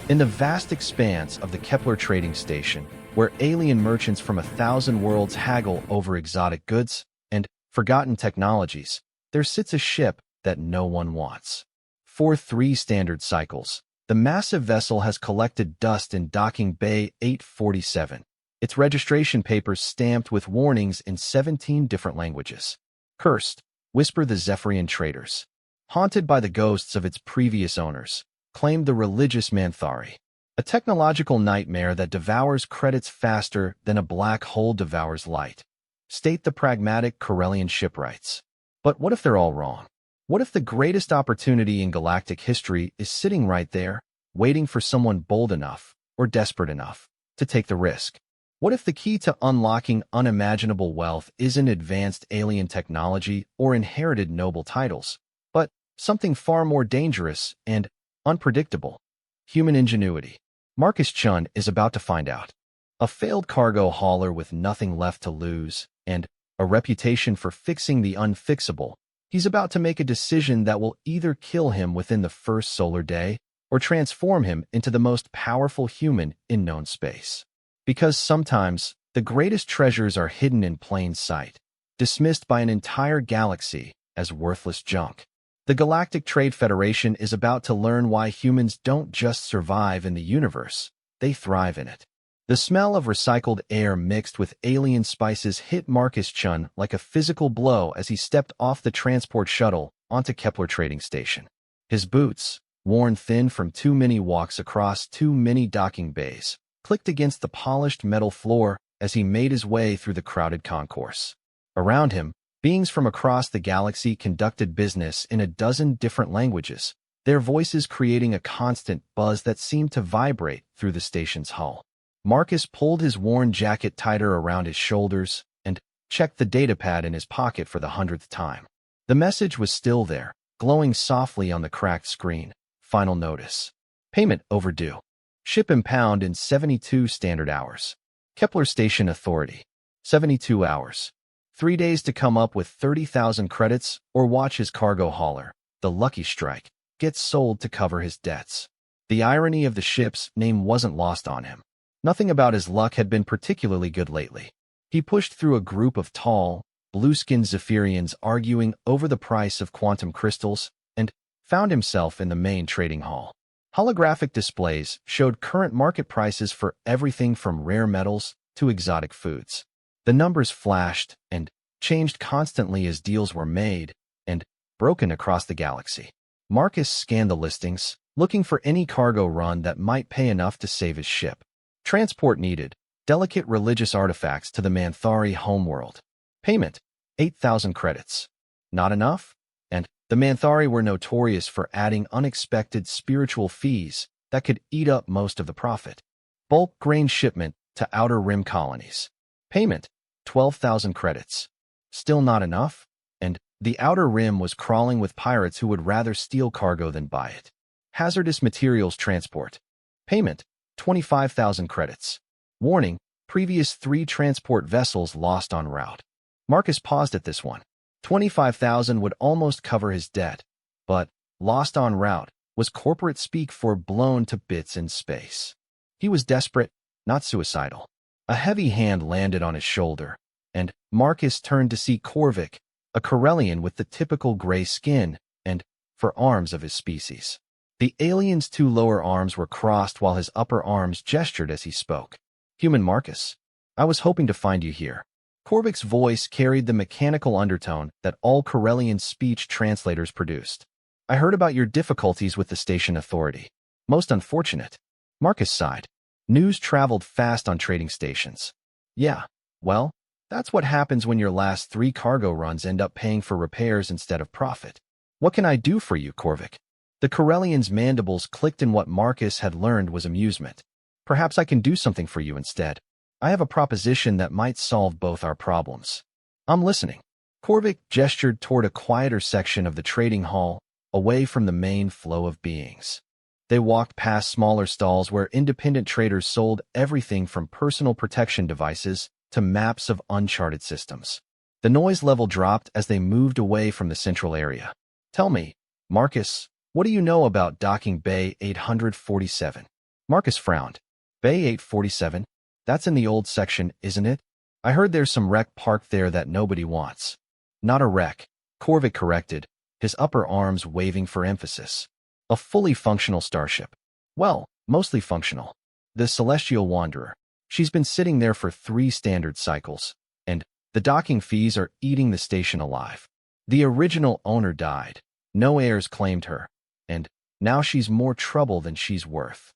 In the vast expanse of the Kepler trading station, where alien merchants from 1,000 worlds haggle over exotic goods and forgotten technologies, there sits a ship that no one wants. For 3 standard cycles, the massive vessel has collected dust in docking bay 847, its registration papers stamped with warnings in 17 different languages. Cursed, whisper the Zephyrian traders. Haunted by the ghosts of its previous owners, claimed the religious Manthari. A technological nightmare that devours credits faster than a black hole devours light. State the pragmatic Corellian shipwrights. But what if they're all wrong? What if the greatest opportunity in galactic history is sitting right there, waiting for someone bold enough, or desperate enough, to take the risk? What if the key to unlocking unimaginable wealth isn't advanced alien technology or inherited noble titles, but something far more dangerous and unpredictable? Human ingenuity. Marcus Chun is about to find out. A failed cargo hauler with nothing left to lose, and a reputation for fixing the unfixable, he's about to make a decision that will either kill him within the first solar day or transform him into the most powerful human in known space. Because sometimes, the greatest treasures are hidden in plain sight, dismissed by an entire galaxy as worthless junk. The Galactic Trade Federation is about to learn why humans don't just survive in the universe, they thrive in it. The smell of recycled air mixed with alien spices hit Marcus Chun like a physical blow as he stepped off the transport shuttle onto Kepler Trading Station. His boots, worn thin from too many walks across too many docking bays, clicked against the polished metal floor as he made his way through the crowded concourse. Around him, beings from across the galaxy conducted business in a dozen different languages, their voices creating a constant buzz that seemed to vibrate through the station's hull. Marcus pulled his worn jacket tighter around his shoulders and checked the datapad in his pocket for the 100th time. The message was still there, glowing softly on the cracked screen. Final notice. Payment overdue. Ship impound in 72 standard hours. Kepler Station Authority. 72 hours. 3 days to come up with 30,000 credits or watch his cargo hauler, the Lucky Strike, get sold to cover his debts. The irony of the ship's name wasn't lost on him. Nothing about his luck had been particularly good lately. He pushed through a group of tall, blue-skinned Zephyrians arguing over the price of quantum crystals and found himself in the main trading hall. Holographic displays showed current market prices for everything from rare metals to exotic foods. The numbers flashed and changed constantly as deals were made and broken across the galaxy. Marcus scanned the listings, looking for any cargo run that might pay enough to save his ship. Transport needed. Delicate religious artifacts to the Manthari homeworld. Payment. 8,000 credits. Not enough? And the Manthari were notorious for adding unexpected spiritual fees that could eat up most of the profit. Bulk grain shipment to Outer Rim colonies. Payment. 12,000 credits. Still not enough? And the Outer Rim was crawling with pirates who would rather steal cargo than buy it. Hazardous materials transport. Payment. 25,000 credits. Warning, previous 3 transport vessels lost en route. Marcus paused at this one. 25,000 would almost cover his debt, but lost en route was corporate speak for blown to bits in space. He was desperate, not suicidal. A heavy hand landed on his shoulder, and Marcus turned to see Korvik, a Corellian with the typical gray skin and for arms of his species. The alien's 2 lower arms were crossed while his upper arms gestured as he spoke. Human Marcus, I was hoping to find you here. Korvik's voice carried the mechanical undertone that all Corellian speech translators produced. I heard about your difficulties with the station authority. Most unfortunate. Marcus sighed. News traveled fast on trading stations. Yeah, well, that's what happens when your last 3 cargo runs end up paying for repairs instead of profit. What can I do for you, Korvik? The Corellian's mandibles clicked in what Marcus had learned was amusement. Perhaps I can do something for you instead. I have a proposition that might solve both our problems. I'm listening. Korvik gestured toward a quieter section of the trading hall, away from the main flow of beings. They walked past smaller stalls where independent traders sold everything from personal protection devices to maps of uncharted systems. The noise level dropped as they moved away from the central area. Tell me, Marcus, what do you know about docking bay 847? Marcus frowned. Bay 847? That's in the old section, isn't it? I heard there's some wreck parked there that nobody wants. Not a wreck, Korvik corrected, his upper arms waving for emphasis. A fully functional starship. Well, mostly functional. The Celestial Wanderer. She's been sitting there for 3 standard cycles, and the docking fees are eating the station alive. The original owner died. No heirs claimed her, and now she's more trouble than she's worth.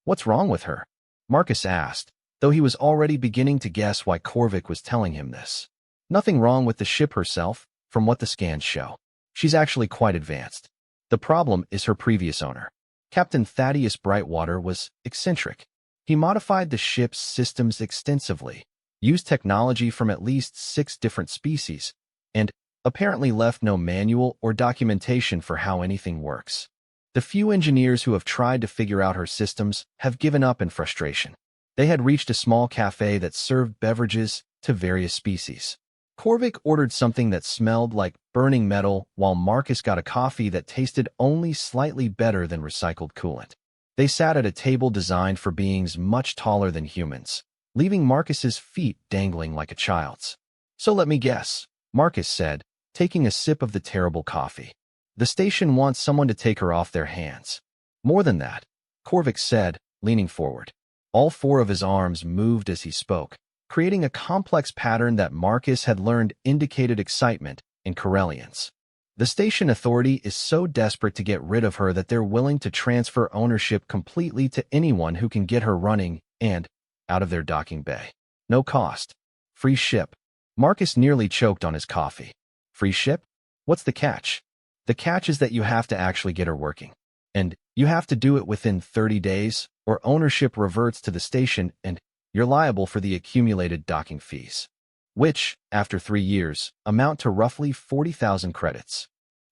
What's wrong with her? Marcus asked, though he was already beginning to guess why Korvik was telling him this. Nothing wrong with the ship herself, from what the scans show. She's actually quite advanced. The problem is her previous owner. Captain Thaddeus Brightwater was eccentric. He modified the ship's systems extensively, used technology from at least 6 different species, and apparently left no manual or documentation for how anything works. The few engineers who have tried to figure out her systems have given up in frustration. They had reached a small cafe that served beverages to various species. Korvik ordered something that smelled like burning metal, while Marcus got a coffee that tasted only slightly better than recycled coolant. They sat at a table designed for beings much taller than humans, leaving Marcus's feet dangling like a child's. So let me guess, Marcus said, taking a sip of the terrible coffee. The station wants someone to take her off their hands. More than that, Korvik said, leaning forward. All 4 of his arms moved as he spoke, creating a complex pattern that Marcus had learned indicated excitement in Corellians. The station authority is so desperate to get rid of her that they're willing to transfer ownership completely to anyone who can get her running and out of their docking bay. No cost. Free ship. Marcus nearly choked on his coffee. Free ship? What's the catch? The catch is that you have to actually get her working. And you have to do it within 30 days, or ownership reverts to the station and you're liable for the accumulated docking fees, which, after 3 years, amount to roughly 40,000 credits.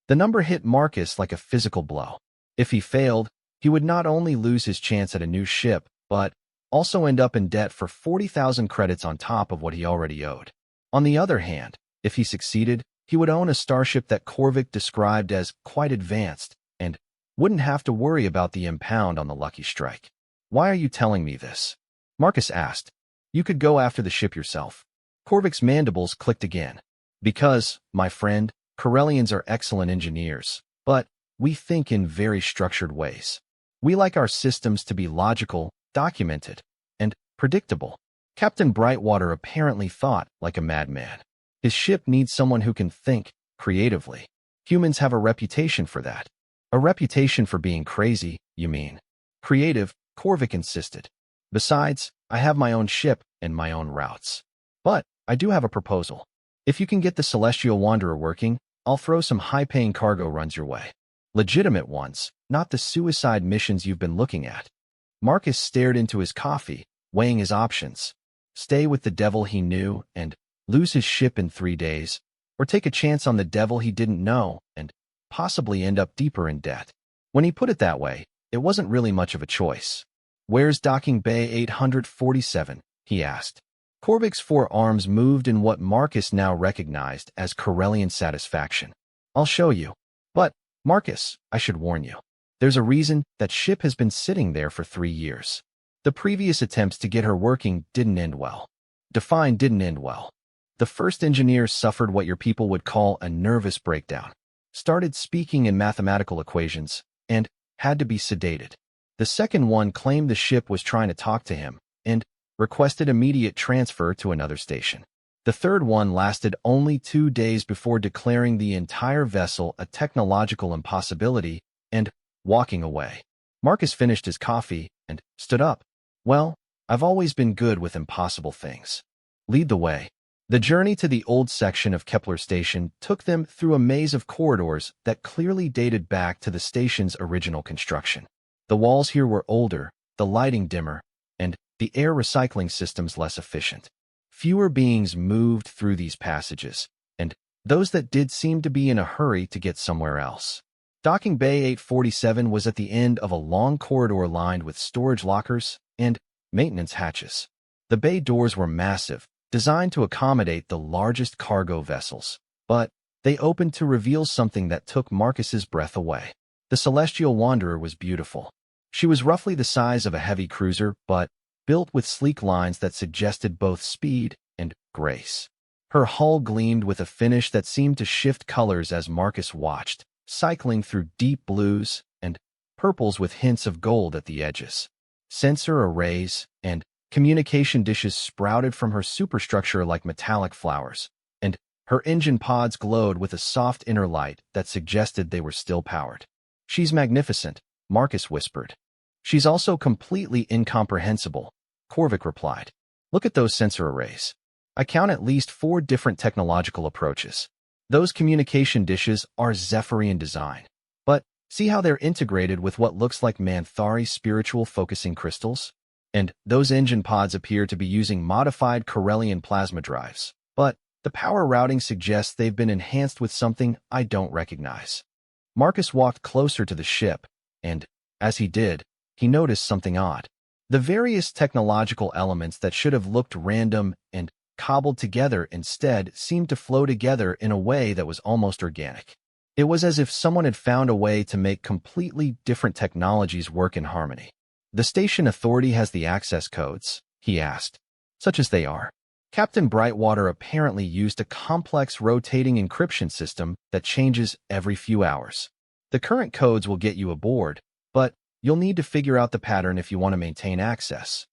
The number hit Marcus like a physical blow. If he failed, he would not only lose his chance at a new ship, but also end up in debt for 40,000 credits on top of what he already owed. On the other hand, if he succeeded, he would own a starship that Korvik described as quite advanced and wouldn't have to worry about the impound on the lucky strike. Why are you telling me this? Marcus asked. You could go after the ship yourself. Korvik's mandibles clicked again. Because, my friend, Corellians are excellent engineers, but we think in very structured ways. We like our systems to be logical, documented, and predictable. Captain Brightwater apparently thought like a madman. His ship needs someone who can think creatively. Humans have a reputation for that. A reputation for being crazy, you mean? Creative, Korvik insisted. Besides, I have my own ship and my own routes. But I do have a proposal. If you can get the Celestial Wanderer working, I'll throw some high-paying cargo runs your way. Legitimate ones, not the suicide missions you've been looking at. Marcus stared into his coffee, weighing his options. Stay with the devil he knew and lose his ship in 3 days, or take a chance on the devil he didn't know and possibly end up deeper in debt. When he put it that way, it wasn't really much of a choice. Where's docking bay 847? He asked. Korvik's 4 arms moved in what Marcus now recognized as Corellian satisfaction. I'll show you. But, Marcus, I should warn you. There's a reason that ship has been sitting there for 3 years. The previous attempts to get her working didn't end well. Didn't end well. The first engineer suffered what your people would call a nervous breakdown, started speaking in mathematical equations, and had to be sedated. The second one claimed the ship was trying to talk to him, and requested immediate transfer to another station. The third one lasted only 2 days before declaring the entire vessel a technological impossibility and walking away. Marcus finished his coffee and stood up. Well, I've always been good with impossible things. Lead the way. The journey to the old section of Kepler Station took them through a maze of corridors that clearly dated back to the station's original construction. The walls here were older, the lighting dimmer, and the air recycling systems less efficient. Fewer beings moved through these passages, and those that did seemed to be in a hurry to get somewhere else. Docking Bay 847 was at the end of a long corridor lined with storage lockers and maintenance hatches. The bay doors were massive, designed to accommodate the largest cargo vessels, but they opened to reveal something that took Marcus's breath away. The Celestial Wanderer was beautiful. She was roughly the size of a heavy cruiser, but built with sleek lines that suggested both speed and grace. Her hull gleamed with a finish that seemed to shift colors as Marcus watched, cycling through deep blues and purples with hints of gold at the edges. Sensor arrays and communication dishes sprouted from her superstructure like metallic flowers, and her engine pods glowed with a soft inner light that suggested they were still powered. "She's magnificent," Marcus whispered. "She's also completely incomprehensible," Korvik replied. "Look at those sensor arrays. I count at least 4 different technological approaches. Those communication dishes are Zephyrian design. But see how they're integrated with what looks like Manthari spiritual focusing crystals? And those engine pods appear to be using modified Corellian plasma drives. But the power routing suggests they've been enhanced with something I don't recognize." Marcus walked closer to the ship, and as he did, he noticed something odd. The various technological elements that should have looked random and cobbled together instead seemed to flow together in a way that was almost organic. It was as if someone had found a way to make completely different technologies work in harmony. "The station authority has the access codes?" he asked. "Such as they are." Captain Brightwater apparently used a complex rotating encryption system that changes every few hours. "The current codes will get you aboard, but you'll need to figure out the pattern if you want to maintain access."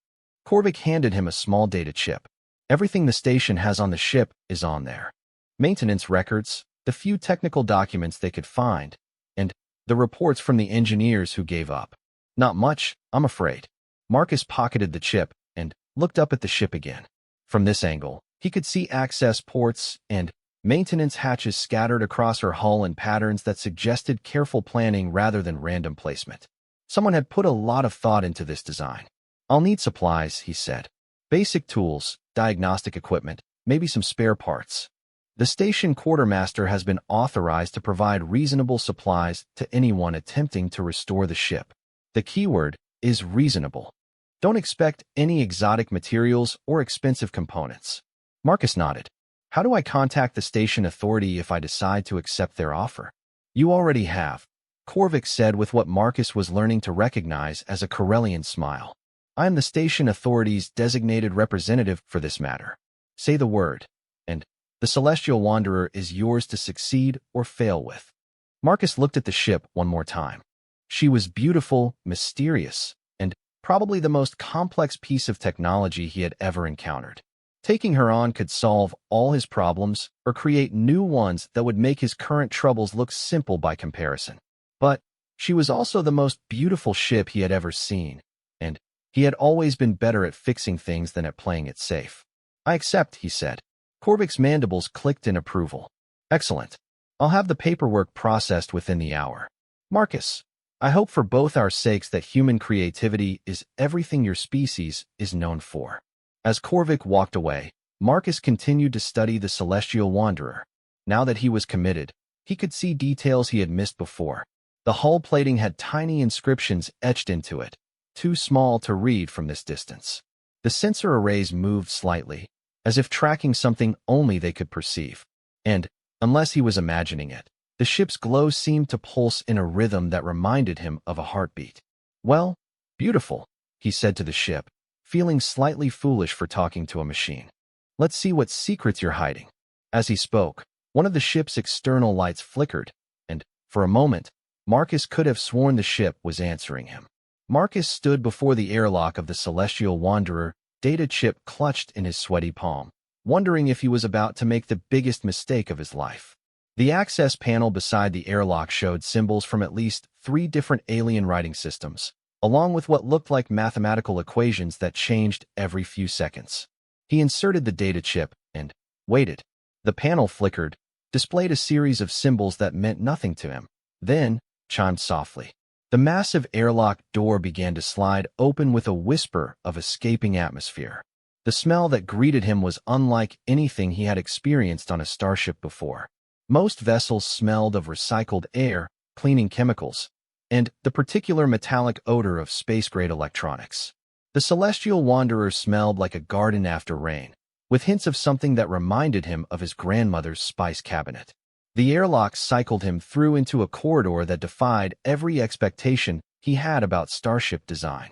Korvik handed him a small data chip. "Everything the station has on the ship is on there. Maintenance records, the few technical documents they could find, and the reports from the engineers who gave up. Not much, I'm afraid." Marcus pocketed the chip and looked up at the ship again. From this angle, he could see access ports and maintenance hatches scattered across her hull in patterns that suggested careful planning rather than random placement. Someone had put a lot of thought into this design. "I'll need supplies," he said. "Basic tools, diagnostic equipment, maybe some spare parts. The station quartermaster has been authorized to provide reasonable supplies to anyone attempting to restore the ship. The keyword is reasonable. Don't expect any exotic materials or expensive components." Marcus nodded. "How do I contact the station authority if I decide to accept their offer?" "You already have," Korvik said with what Marcus was learning to recognize as a Corellian smile. "I am the station authority's designated representative for this matter. Say the word, and the Celestial Wanderer is yours to succeed or fail with." Marcus looked at the ship one more time. She was beautiful, mysterious, and probably the most complex piece of technology he had ever encountered. Taking her on could solve all his problems or create new ones that would make his current troubles look simple by comparison. But she was also the most beautiful ship he had ever seen, and he had always been better at fixing things than at playing it safe. "I accept," he said. Korvik's mandibles clicked in approval. "Excellent. I'll have the paperwork processed within the hour. Marcus, I hope for both our sakes that human creativity is everything your species is known for." As Korvik walked away, Marcus continued to study the Celestial Wanderer. Now that he was committed, he could see details he had missed before. The hull plating had tiny inscriptions etched into it, too small to read from this distance. The sensor arrays moved slightly, as if tracking something only they could perceive. And, unless he was imagining it, the ship's glow seemed to pulse in a rhythm that reminded him of a heartbeat. "Well, beautiful," he said to the ship, feeling slightly foolish for talking to a machine. "Let's see what secrets you're hiding." As he spoke, one of the ship's external lights flickered, and, for a moment, Marcus could have sworn the ship was answering him. Marcus stood before the airlock of the Celestial Wanderer, data chip clutched in his sweaty palm, wondering if he was about to make the biggest mistake of his life. The access panel beside the airlock showed symbols from at least 3 different alien writing systems, along with what looked like mathematical equations that changed every few seconds. He inserted the data chip and waited. The panel flickered, displayed a series of symbols that meant nothing to him, then chimed softly. The massive airlock door began to slide open with a whisper of escaping atmosphere. The smell that greeted him was unlike anything he had experienced on a starship before. Most vessels smelled of recycled air, cleaning chemicals, and the particular metallic odor of space-grade electronics. The Celestial Wanderer smelled like a garden after rain, with hints of something that reminded him of his grandmother's spice cabinet. The airlock cycled him through into a corridor that defied every expectation he had about Starship design.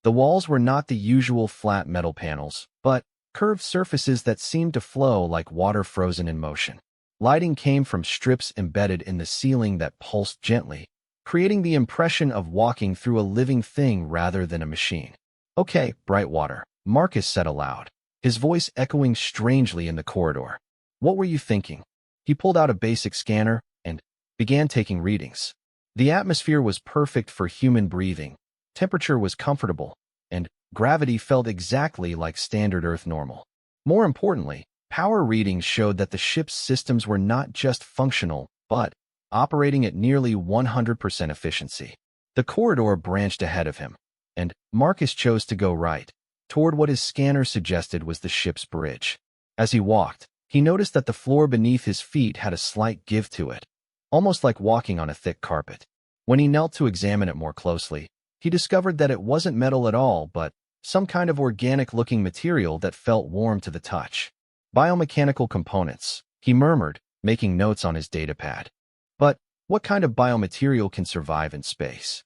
The walls were not the usual flat metal panels, but curved surfaces that seemed to flow like water frozen in motion. Lighting came from strips embedded in the ceiling that pulsed gently, creating the impression of walking through a living thing rather than a machine. "Okay, Brightwater," Marcus said aloud, his voice echoing strangely in the corridor. "What were you thinking?" He pulled out a basic scanner and began taking readings. The atmosphere was perfect for human breathing, temperature was comfortable, and gravity felt exactly like standard Earth normal. More importantly, power readings showed that the ship's systems were not just functional, but operating at nearly 100% efficiency. The corridor branched ahead of him, and Marcus chose to go right, toward what his scanner suggested was the ship's bridge. As he walked, he noticed that the floor beneath his feet had a slight give to it, almost like walking on a thick carpet. When he knelt to examine it more closely, he discovered that it wasn't metal at all, but some kind of organic-looking material that felt warm to the touch. "Biomechanical components," he murmured, making notes on his datapad. But what kind of biomaterial can survive in space?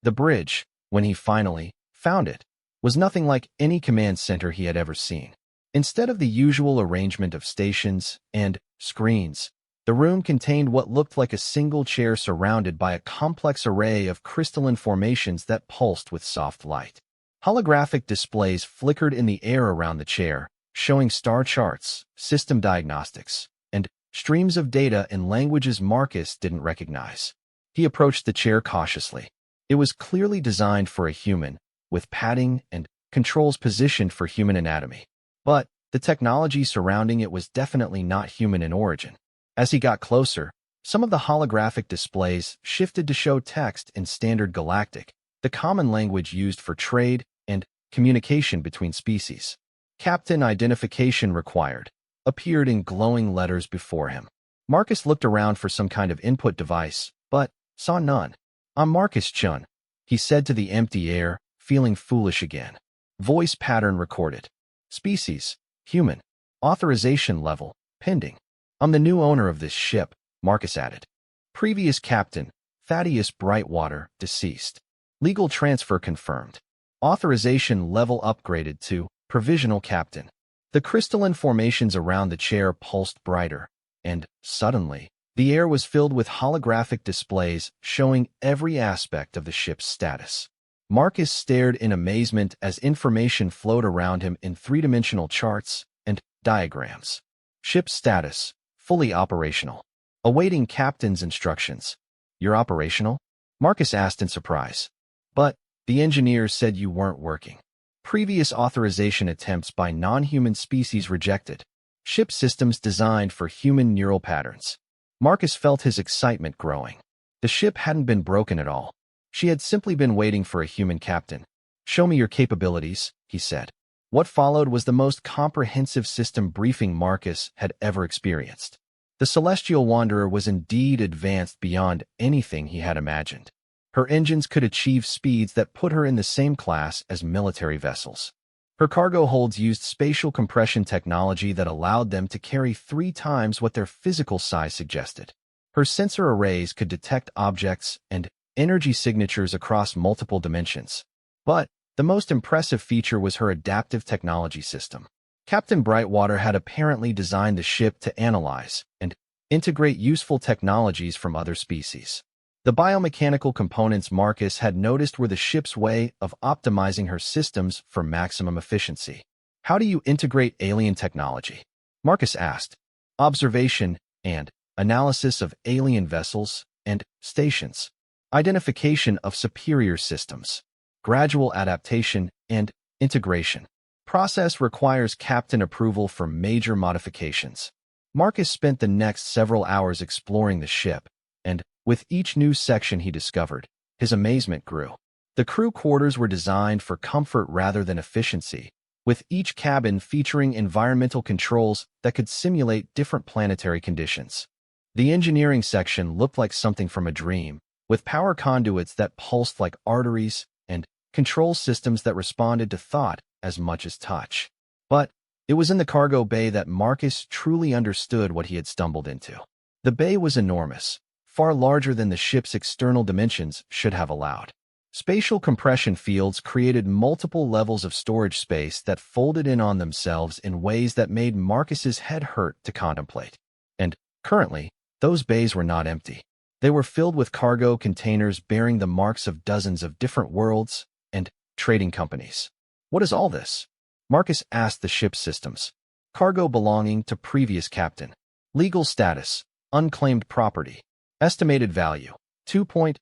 The bridge, when he finally found it, was nothing like any command center he had ever seen. Instead of the usual arrangement of stations and screens, the room contained what looked like a single chair surrounded by a complex array of crystalline formations that pulsed with soft light. Holographic displays flickered in the air around the chair, showing star charts, system diagnostics, and streams of data in languages Marcus didn't recognize. He approached the chair cautiously. It was clearly designed for a human, with padding and controls positioned for human anatomy. But the technology surrounding it was definitely not human in origin. As he got closer, some of the holographic displays shifted to show text in Standard Galactic, the common language used for trade and communication between species. "Captain identification required," appeared in glowing letters before him. Marcus looked around for some kind of input device, but saw none. "I'm Marcus Chun," he said to the empty air, feeling foolish again. Voice pattern recorded. Species, human. Authorization level, pending. "I'm the new owner of this ship," Marcus added. Previous captain, Thaddeus Brightwater, deceased. Legal transfer confirmed. Authorization level upgraded to provisional captain. The crystalline formations around the chair pulsed brighter, and, suddenly, the air was filled with holographic displays showing every aspect of the ship's status. Marcus stared in amazement as information flowed around him in three-dimensional charts and diagrams. Ship status, fully operational. Awaiting captain's instructions. "You're operational?" Marcus asked in surprise. "But the engineers said you weren't working." Previous authorization attempts by non-human species rejected. Ship systems designed for human neural patterns. Marcus felt his excitement growing. The ship hadn't been broken at all. She had simply been waiting for a human captain. "Show me your capabilities," he said. What followed was the most comprehensive system briefing Marcus had ever experienced. The Celestial Wanderer was indeed advanced beyond anything he had imagined. Her engines could achieve speeds that put her in the same class as military vessels. Her cargo holds used spatial compression technology that allowed them to carry 3 times what their physical size suggested. Her sensor arrays could detect objects and energy signatures across multiple dimensions. But the most impressive feature was her adaptive technology system. Captain Brightwater had apparently designed the ship to analyze and integrate useful technologies from other species. The biomechanical components Marcus had noticed were the ship's way of optimizing her systems for maximum efficiency. "How do you integrate alien technology?" Marcus asked. "Observation and analysis of alien vessels and stations. Identification of superior systems. Gradual adaptation and integration. Process requires captain approval for major modifications." Marcus spent the next several hours exploring the ship, and with each new section he discovered, his amazement grew. The crew quarters were designed for comfort rather than efficiency, with each cabin featuring environmental controls that could simulate different planetary conditions. The engineering section looked like something from a dream, with power conduits that pulsed like arteries and control systems that responded to thought as much as touch. But it was in the cargo bay that Marcus truly understood what he had stumbled into. The bay was enormous, far larger than the ship's external dimensions should have allowed. Spatial compression fields created multiple levels of storage space that folded in on themselves in ways that made Marcus's head hurt to contemplate. And, currently, those bays were not empty. They were filled with cargo containers bearing the marks of dozens of different worlds and trading companies. What is all this? Marcus asked the ship's systems. Cargo belonging to previous captain. Legal status, unclaimed property. Estimated value, 2.3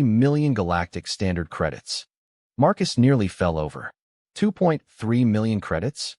million galactic standard credits. Marcus nearly fell over. 2.3 million credits?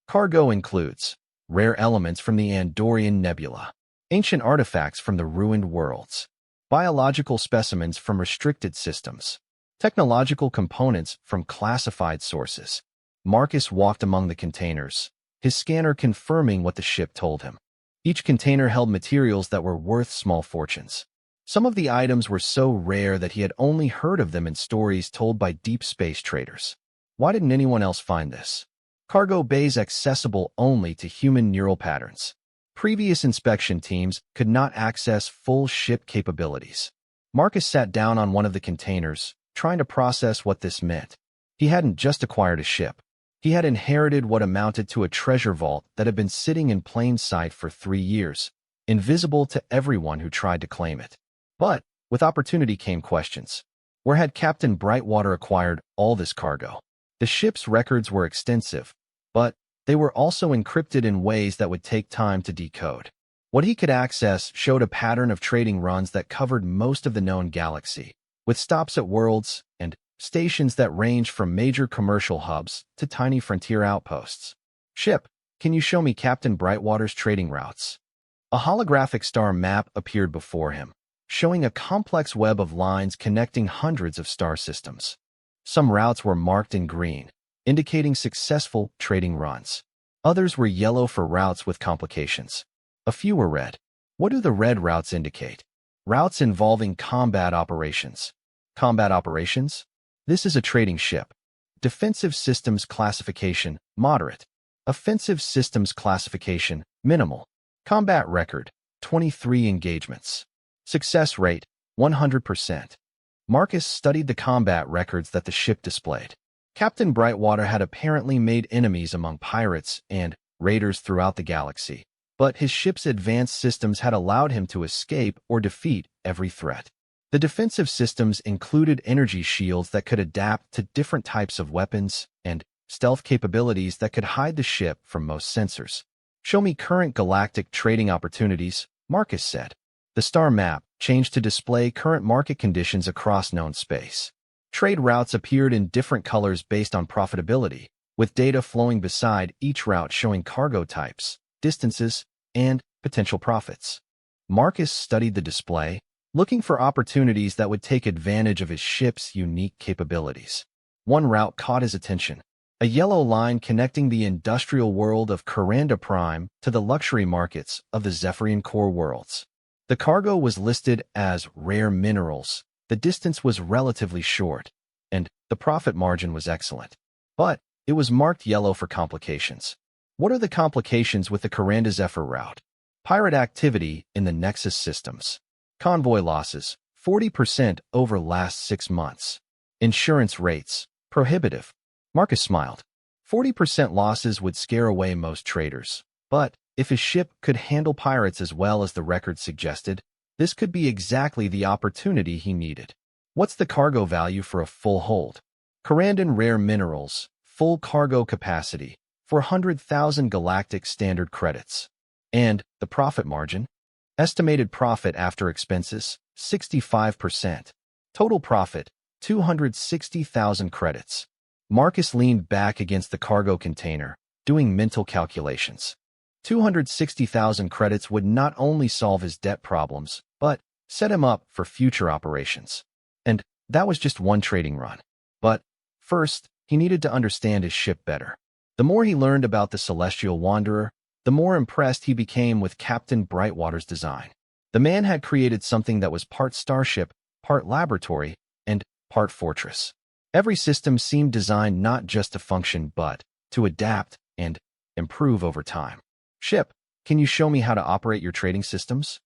Cargo includes rare elements from the Andorian Nebula, ancient artifacts from the ruined worlds, biological specimens from restricted systems, technological components from classified sources. Marcus walked among the containers, his scanner confirming what the ship told him. Each container held materials that were worth small fortunes. Some of the items were so rare that he had only heard of them in stories told by deep space traders. Why didn't anyone else find this? Cargo bays accessible only to human neural patterns. Previous inspection teams could not access full ship capabilities. Marcus sat down on one of the containers, trying to process what this meant. He hadn't just acquired a ship. He had inherited what amounted to a treasure vault that had been sitting in plain sight for 3 years, invisible to everyone who tried to claim it. But, with opportunity came questions. Where had Captain Brightwater acquired all this cargo? The ship's records were extensive, but they were also encrypted in ways that would take time to decode. What he could access showed a pattern of trading runs that covered most of the known galaxy, with stops at worlds and stations that ranged from major commercial hubs to tiny frontier outposts. Ship, can you show me Captain Brightwater's trading routes? A holographic star map appeared before him, showing a complex web of lines connecting hundreds of star systems. Some routes were marked in green, indicating successful trading runs. Others were yellow for routes with complications. A few were red. What do the red routes indicate? Routes involving combat operations. Combat operations? This is a trading ship. Defensive systems classification, moderate. Offensive systems classification, minimal. Combat record, 23 engagements. Success rate, 100%. Marcus studied the combat records that the ship displayed. Captain Brightwater had apparently made enemies among pirates and raiders throughout the galaxy, but his ship's advanced systems had allowed him to escape or defeat every threat. The defensive systems included energy shields that could adapt to different types of weapons and stealth capabilities that could hide the ship from most sensors. Show me current galactic trading opportunities, Marcus said. The star map changed to display current market conditions across known space. Trade routes appeared in different colors based on profitability, with data flowing beside each route showing cargo types, distances, and potential profits. Marcus studied the display, looking for opportunities that would take advantage of his ship's unique capabilities. One route caught his attention, a yellow line connecting the industrial world of Coranda Prime to the luxury markets of the Zephyrian core worlds. The cargo was listed as rare minerals, the distance was relatively short, and the profit margin was excellent. But it was marked yellow for complications. What are the complications with the Coranda Zephyr route? Pirate activity in the Nexus systems. Convoy losses, 40% over last 6 months. Insurance rates, prohibitive. Marcus smiled. 40% losses would scare away most traders. But if his ship could handle pirates as well as the record suggested, this could be exactly the opportunity he needed. What's the cargo value for a full hold? Corandan rare minerals, full cargo capacity, 400,000 galactic standard credits. And the profit margin? Estimated profit after expenses, 65%. Total profit, 260,000 credits. Marcus leaned back against the cargo container, doing mental calculations. 260,000 credits would not only solve his debt problems, but set him up for future operations. And that was just one trading run. But first, he needed to understand his ship better. The more he learned about the Celestial Wanderer, the more impressed he became with Captain Brightwater's design. The man had created something that was part starship, part laboratory, and part fortress. Every system seemed designed not just to function but to adapt and improve over time. Ship, can you show me how to operate your trading systems?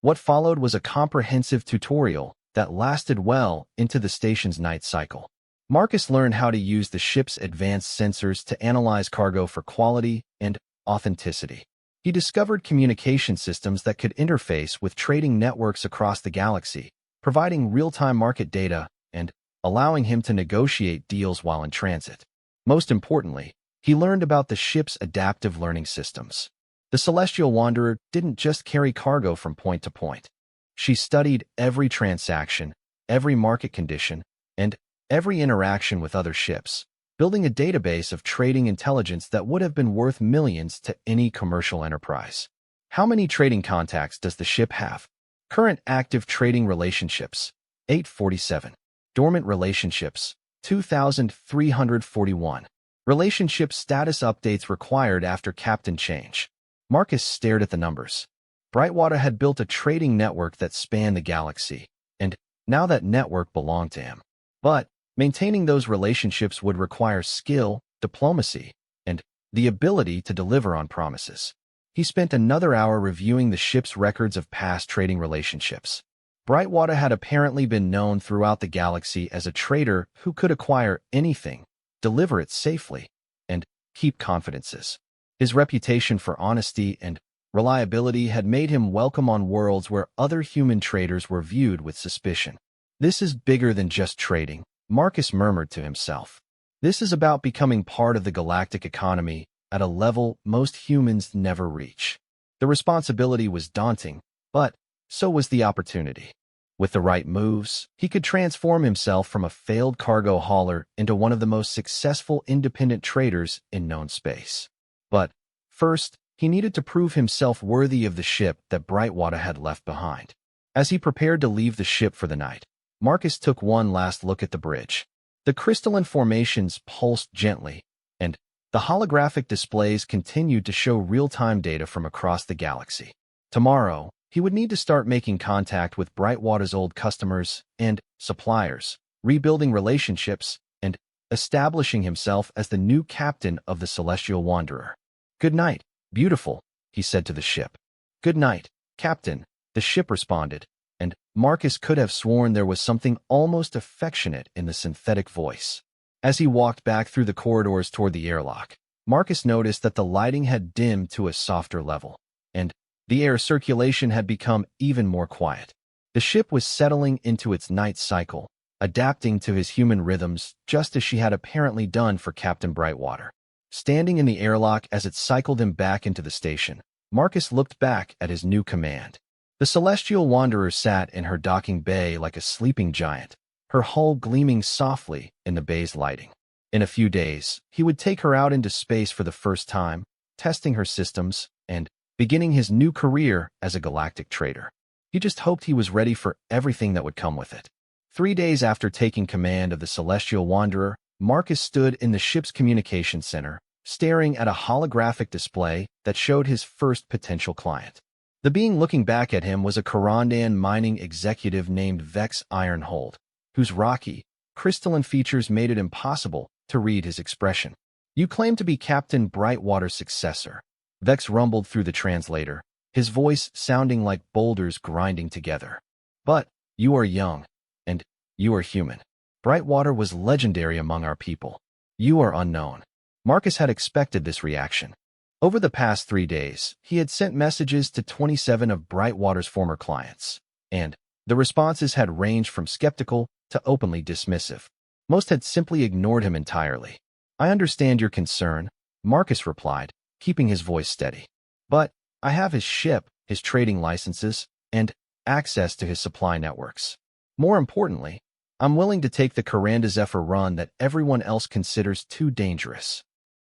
What followed was a comprehensive tutorial that lasted well into the station's night cycle. Marcus learned how to use the ship's advanced sensors to analyze cargo for quality and authenticity. He discovered communication systems that could interface with trading networks across the galaxy, providing real-time market data and allowing him to negotiate deals while in transit. Most importantly, he learned about the ship's adaptive learning systems. The Celestial Wanderer didn't just carry cargo from point to point. She studied every transaction, every market condition, and every interaction with other ships, building a database of trading intelligence that would have been worth millions to any commercial enterprise. How many trading contacts does the ship have? Current active trading relationships, 847. Dormant relationships, 2,341. Relationship status updates required after captain change. Marcus stared at the numbers. Brightwater had built a trading network that spanned the galaxy, and now that network belonged to him. But maintaining those relationships would require skill, diplomacy, and the ability to deliver on promises. He spent another hour reviewing the ship's records of past trading relationships. Brightwater had apparently been known throughout the galaxy as a trader who could acquire anything, deliver it safely, and keep confidences. His reputation for honesty and reliability had made him welcome on worlds where other human traders were viewed with suspicion. This is bigger than just trading, Marcus murmured to himself. This is about becoming part of the galactic economy at a level most humans never reach. The responsibility was daunting, but so was the opportunity. With the right moves, he could transform himself from a failed cargo hauler into one of the most successful independent traders in known space. But first, he needed to prove himself worthy of the ship that Brightwater had left behind. As he prepared to leave the ship for the night, Marcus took one last look at the bridge. The crystalline formations pulsed gently, and the holographic displays continued to show real-time data from across the galaxy. Tomorrow, he would need to start making contact with Brightwater's old customers and suppliers, rebuilding relationships, and establishing himself as the new captain of the Celestial Wanderer. "Good night, beautiful," he said to the ship. "Good night, Captain," the ship responded, and Marcus could have sworn there was something almost affectionate in the synthetic voice. As he walked back through the corridors toward the airlock, Marcus noticed that the lighting had dimmed to a softer level, and the air circulation had become even more quiet. The ship was settling into its night cycle, adapting to his human rhythms just as she had apparently done for Captain Brightwater. Standing in the airlock as it cycled him back into the station, Marcus looked back at his new command. The Celestial Wanderer sat in her docking bay like a sleeping giant, her hull gleaming softly in the bay's lighting. In a few days, he would take her out into space for the first time, testing her systems and beginning his new career as a galactic trader. He just hoped he was ready for everything that would come with it. 3 days after taking command of the Celestial Wanderer, Marcus stood in the ship's communication center, staring at a holographic display that showed his first potential client. The being looking back at him was a Corandan mining executive named Vex Ironhold, whose rocky, crystalline features made it impossible to read his expression. "You claim to be Captain Brightwater's successor," Vex rumbled through the translator, his voice sounding like boulders grinding together. "But you are young, and you are human. Brightwater was legendary among our people. You are unknown." Marcus had expected this reaction. Over the past 3 days, he had sent messages to 27 of Brightwater's former clients, and the responses had ranged from skeptical to openly dismissive. Most had simply ignored him entirely. "I understand your concern," Marcus replied, keeping his voice steady. "But I have his ship, his trading licenses, and access to his supply networks. More importantly, I'm willing to take the Coranda Zephyr run that everyone else considers too dangerous."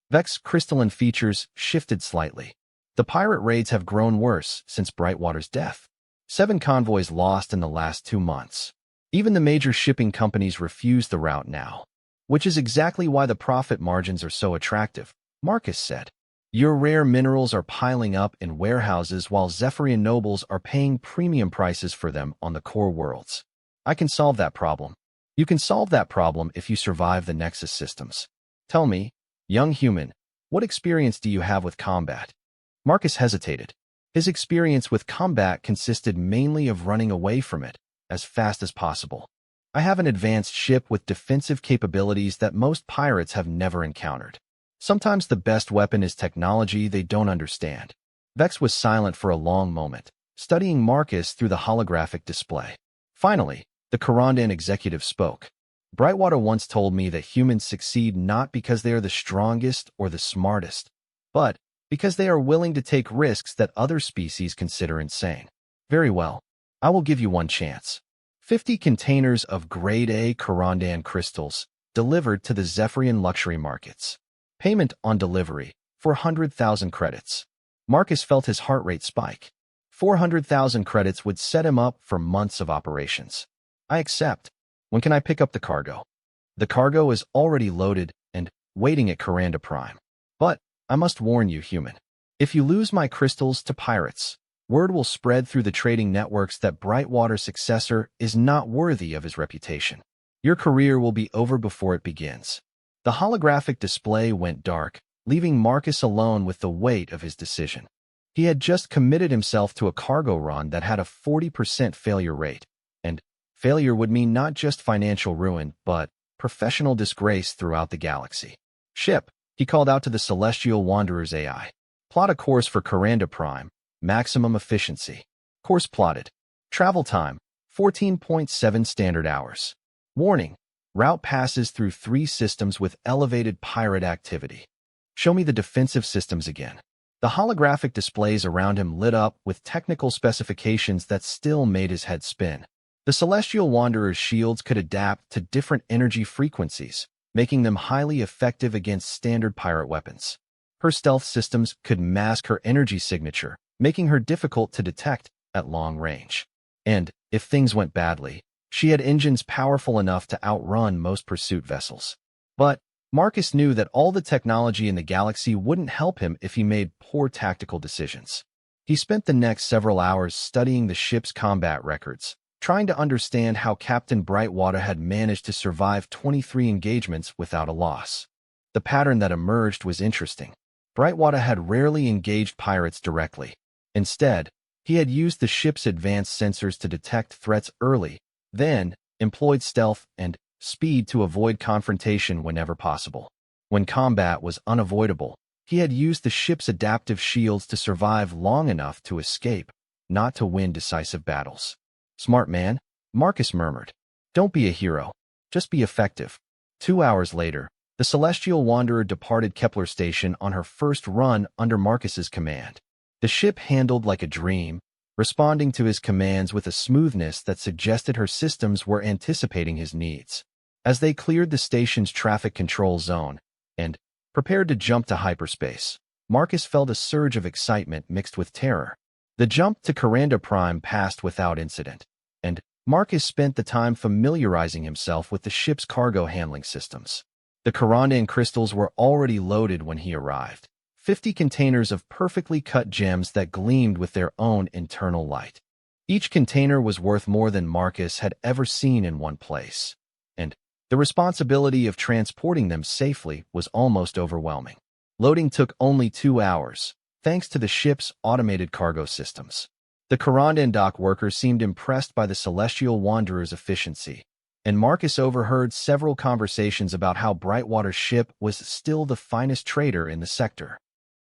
Vex's crystalline features shifted slightly. "The pirate raids have grown worse since Brightwater's death. 7 convoys lost in the last 2 months. Even the major shipping companies refuse the route now, which is exactly why the profit margins are so attractive," Marcus said. "Your rare minerals are piling up in warehouses while Zephyrian nobles are paying premium prices for them on the core worlds. I can solve that problem. You can solve that problem if you survive the Nexus systems. Tell me, young human, what experience do you have with combat?" Marcus hesitated. His experience with combat consisted mainly of running away from it, as fast as possible. I have an advanced ship with defensive capabilities that most pirates have never encountered. Sometimes the best weapon is technology they don't understand. Vex was silent for a long moment, studying Marcus through the holographic display. Finally, the Corrandan executive spoke. Brightwater once told me that humans succeed not because they are the strongest or the smartest, but because they are willing to take risks that other species consider insane. Very well, I will give you one chance. 50 containers of Grade A Corrandan crystals delivered to the Zephyrian luxury markets. Payment on delivery, 400,000 credits. Marcus felt his heart rate spike. 400,000 credits would set him up for months of operations. I accept. When can I pick up the cargo? The cargo is already loaded and waiting at Coranda Prime. But I must warn you, human. If you lose my crystals to pirates, word will spread through the trading networks that Brightwater's successor is not worthy of his reputation. Your career will be over before it begins. The holographic display went dark, leaving Marcus alone with the weight of his decision. He had just committed himself to a cargo run that had a 40% failure rate, and failure would mean not just financial ruin, but professional disgrace throughout the galaxy. Ship, he called out to the Celestial Wanderer's AI. Plot a course for Coranda Prime, maximum efficiency. Course plotted. Travel time, 14.7 standard hours. Warning, route passes through 3 systems with elevated pirate activity. Show me the defensive systems again. The holographic displays around him lit up with technical specifications that still made his head spin. The Celestial Wanderer's shields could adapt to different energy frequencies, making them highly effective against standard pirate weapons. Her stealth systems could mask her energy signature, making her difficult to detect at long range. And, if things went badly, she had engines powerful enough to outrun most pursuit vessels. But Marcus knew that all the technology in the galaxy wouldn't help him if he made poor tactical decisions. He spent the next several hours studying the ship's combat records, trying to understand how Captain Brightwater had managed to survive 23 engagements without a loss. The pattern that emerged was interesting. Brightwater had rarely engaged pirates directly. Instead, he had used the ship's advanced sensors to detect threats early, then employed stealth and speed to avoid confrontation whenever possible. When combat was unavoidable, he had used the ship's adaptive shields to survive long enough to escape, not to win decisive battles. Smart man, Marcus murmured. Don't be a hero, just be effective. 2 hours later, the Celestial Wanderer departed Kepler Station on her first run under Marcus's command. The ship handled like a dream, responding to his commands with a smoothness that suggested her systems were anticipating his needs. As they cleared the station's traffic control zone and prepared to jump to hyperspace, Marcus felt a surge of excitement mixed with terror. The jump to Coranda Prime passed without incident, and Marcus spent the time familiarizing himself with the ship's cargo handling systems. The Corrandan crystals were already loaded when he arrived, 50 containers of perfectly cut gems that gleamed with their own internal light. Each container was worth more than Marcus had ever seen in one place, and the responsibility of transporting them safely was almost overwhelming. Loading took only 2 hours, thanks to the ship's automated cargo systems. The Corrandan dock workers seemed impressed by the Celestial Wanderer's efficiency, and Marcus overheard several conversations about how Brightwater's ship was still the finest trader in the sector.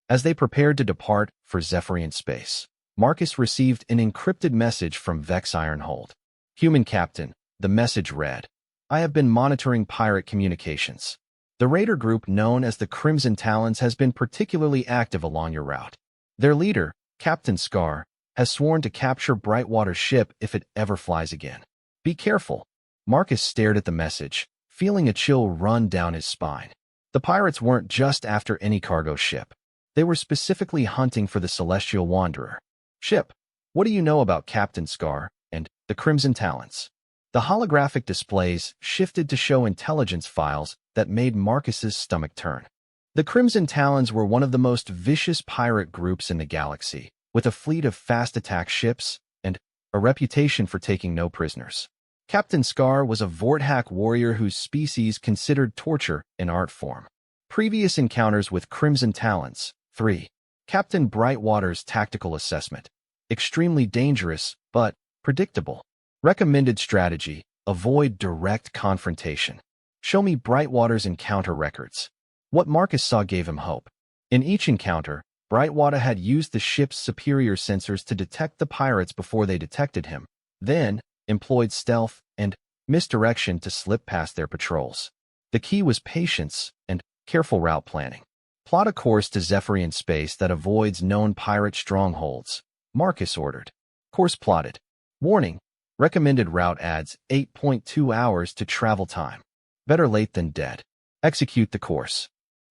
As they prepared to depart for Zephyrian space, Marcus received an encrypted message from Vex Ironhold. Human Captain, the message read, I have been monitoring pirate communications. The raider group known as the Crimson Talons has been particularly active along your route. Their leader, Captain Scar, has sworn to capture Brightwater's ship if it ever flies again. Be careful. Marcus stared at the message, feeling a chill run down his spine. The pirates weren't just after any cargo ship. They were specifically hunting for the Celestial Wanderer. Ship, what do you know about Captain Scar and the Crimson Talons? The holographic displays shifted to show intelligence files that made Marcus's stomach turn. The Crimson Talons were one of the most vicious pirate groups in the galaxy, with a fleet of fast attack ships and a reputation for taking no prisoners. Captain Scar was a Vorthack warrior whose species considered torture an art form. Previous encounters with Crimson Talons. 3. Captain Brightwater's tactical assessment. Extremely dangerous, but predictable. Recommended strategy: avoid direct confrontation. Show me Brightwater's encounter records. What Marcus saw gave him hope. In each encounter, Brightwater had used the ship's superior sensors to detect the pirates before they detected him, then employed stealth and misdirection to slip past their patrols. The key was patience and careful route planning. Plot a course to Zephyrian space that avoids known pirate strongholds, Marcus ordered. Course plotted. Warning: recommended route adds 8.2 hours to travel time. Better late than dead. Execute the course.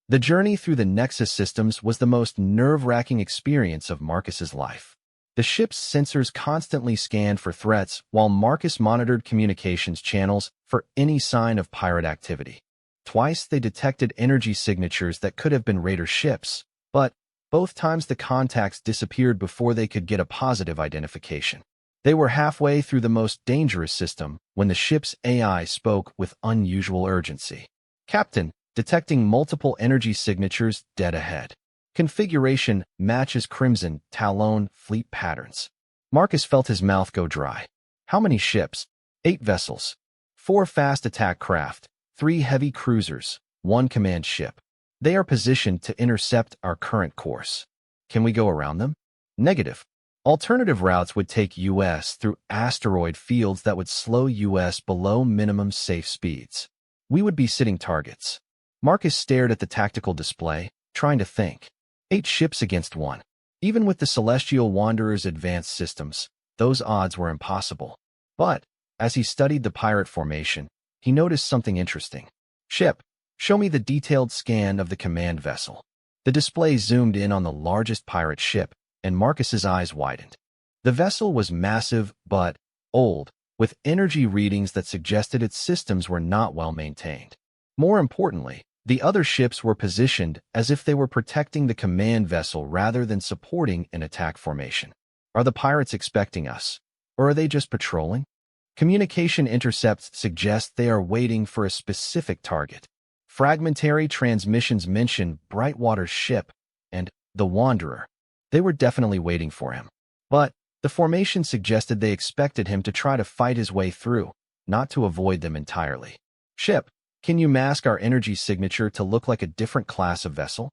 The journey through the Nexus systems was the most nerve-wracking experience of Marcus's life. The ship's sensors constantly scanned for threats while Marcus monitored communications channels for any sign of pirate activity. Twice they detected energy signatures that could have been raider ships, but both times the contacts disappeared before they could get a positive identification. They were halfway through the most dangerous system when the ship's AI spoke with unusual urgency. Captain, detecting multiple energy signatures dead ahead. Configuration matches Crimson Talon fleet patterns. Marcus felt his mouth go dry. How many ships? 8 vessels. 4 fast attack craft, 3 heavy cruisers, 1 command ship. They are positioned to intercept our current course. Can we go around them? Negative. Alternative routes would take US through asteroid fields that would slow US below minimum safe speeds. We would be sitting targets. Marcus stared at the tactical display, trying to think. 8 ships against 1. Even with the Celestial Wanderer's advanced systems, those odds were impossible. But, as he studied the pirate formation, he noticed something interesting. Ship, show me the detailed scan of the command vessel. The display zoomed in on the largest pirate ship, and Marcus's eyes widened. The vessel was massive but old, with energy readings that suggested its systems were not well maintained. More importantly, the other ships were positioned as if they were protecting the command vessel rather than supporting an attack formation. Are the pirates expecting us? Or are they just patrolling? Communication intercepts suggest they are waiting for a specific target. Fragmentary transmissions mention Brightwater's ship and the Wanderer. They were definitely waiting for him. But the formation suggested they expected him to try to fight his way through, not to avoid them entirely. Ship, can you mask our energy signature to look like a different class of vessel?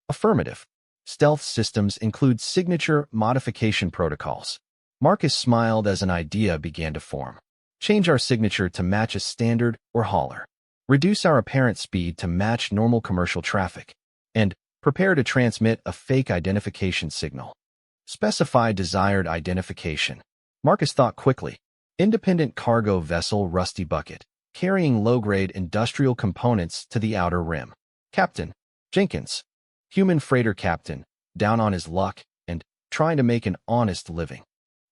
Affirmative. Stealth systems include signature modification protocols. Marcus smiled as an idea began to form. Change our signature to match a standard or hauler. Reduce our apparent speed to match normal commercial traffic. And prepare to transmit a fake identification signal. Specify desired identification. Marcus thought quickly. Independent cargo vessel Rusty Bucket, carrying low-grade industrial components to the outer rim. Captain Jenkins, human freighter captain, down on his luck and trying to make an honest living.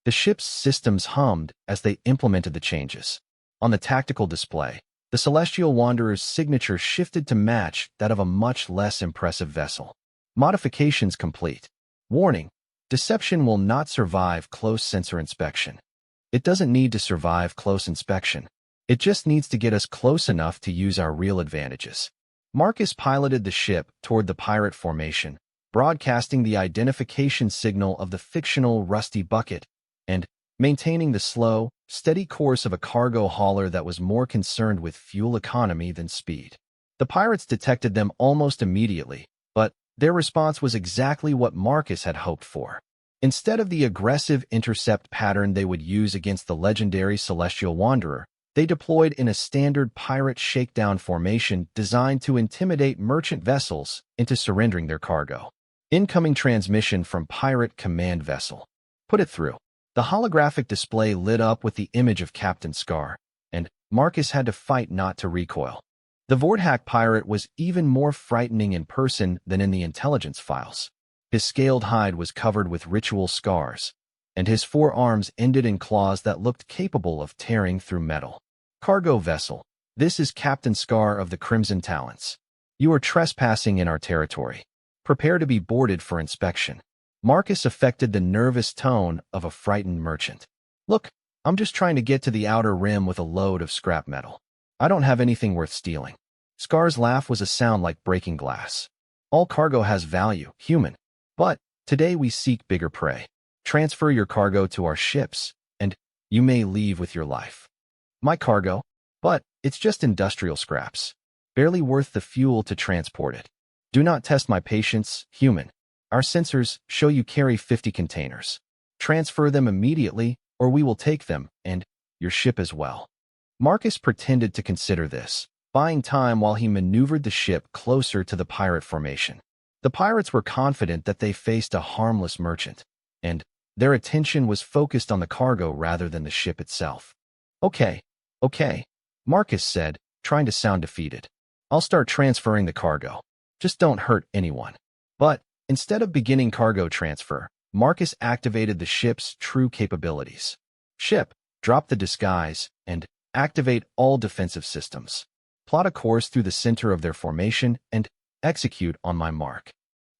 The ship's systems hummed as they implemented the changes. On the tactical display, the Celestial Wanderer's signature shifted to match that of a much less impressive vessel. Modifications complete. Warning: deception will not survive close sensor inspection. It doesn't need to survive close inspection. It just needs to get us close enough to use our real advantages. Marcus piloted the ship toward the pirate formation, broadcasting the identification signal of the fictional Rusty Bucket and maintaining the slow, steady course of a cargo hauler that was more concerned with fuel economy than speed. The pirates detected them almost immediately, but their response was exactly what Marcus had hoped for. Instead of the aggressive intercept pattern they would use against the legendary Celestial Wanderer, they deployed in a standard pirate shakedown formation designed to intimidate merchant vessels into surrendering their cargo. Incoming transmission from pirate command vessel. Put it through. The holographic display lit up with the image of Captain Scar, and Marcus had to fight not to recoil. The Vorthak pirate was even more frightening in person than in the intelligence files. His scaled hide was covered with ritual scars, and his forearms ended in claws that looked capable of tearing through metal. Cargo vessel, this is Captain Scar of the Crimson Talons. You are trespassing in our territory. Prepare to be boarded for inspection. Marcus affected the nervous tone of a frightened merchant. Look, I'm just trying to get to the outer rim with a load of scrap metal. I don't have anything worth stealing. Scar's laugh was a sound like breaking glass. All cargo has value, human. But today we seek bigger prey. Transfer your cargo to our ships, and You may leave with your life. My cargo? But it's just industrial scraps. Barely worth the fuel to transport it. Do not test my patience, human. Our sensors show you carry 50 containers. Transfer them immediately, or we will take them, and your ship as well. Marcus pretended to consider this, buying time while he maneuvered the ship closer to the pirate formation. The pirates were confident that they faced a harmless merchant, and their attention was focused on the cargo rather than the ship itself. Okay, Marcus said, trying to sound defeated. I'll start transferring the cargo. Just don't hurt anyone. But instead of beginning cargo transfer, Marcus activated the ship's true capabilities. Ship, drop the disguise, and activate all defensive systems. Plot a course through the center of their formation and execute on my mark.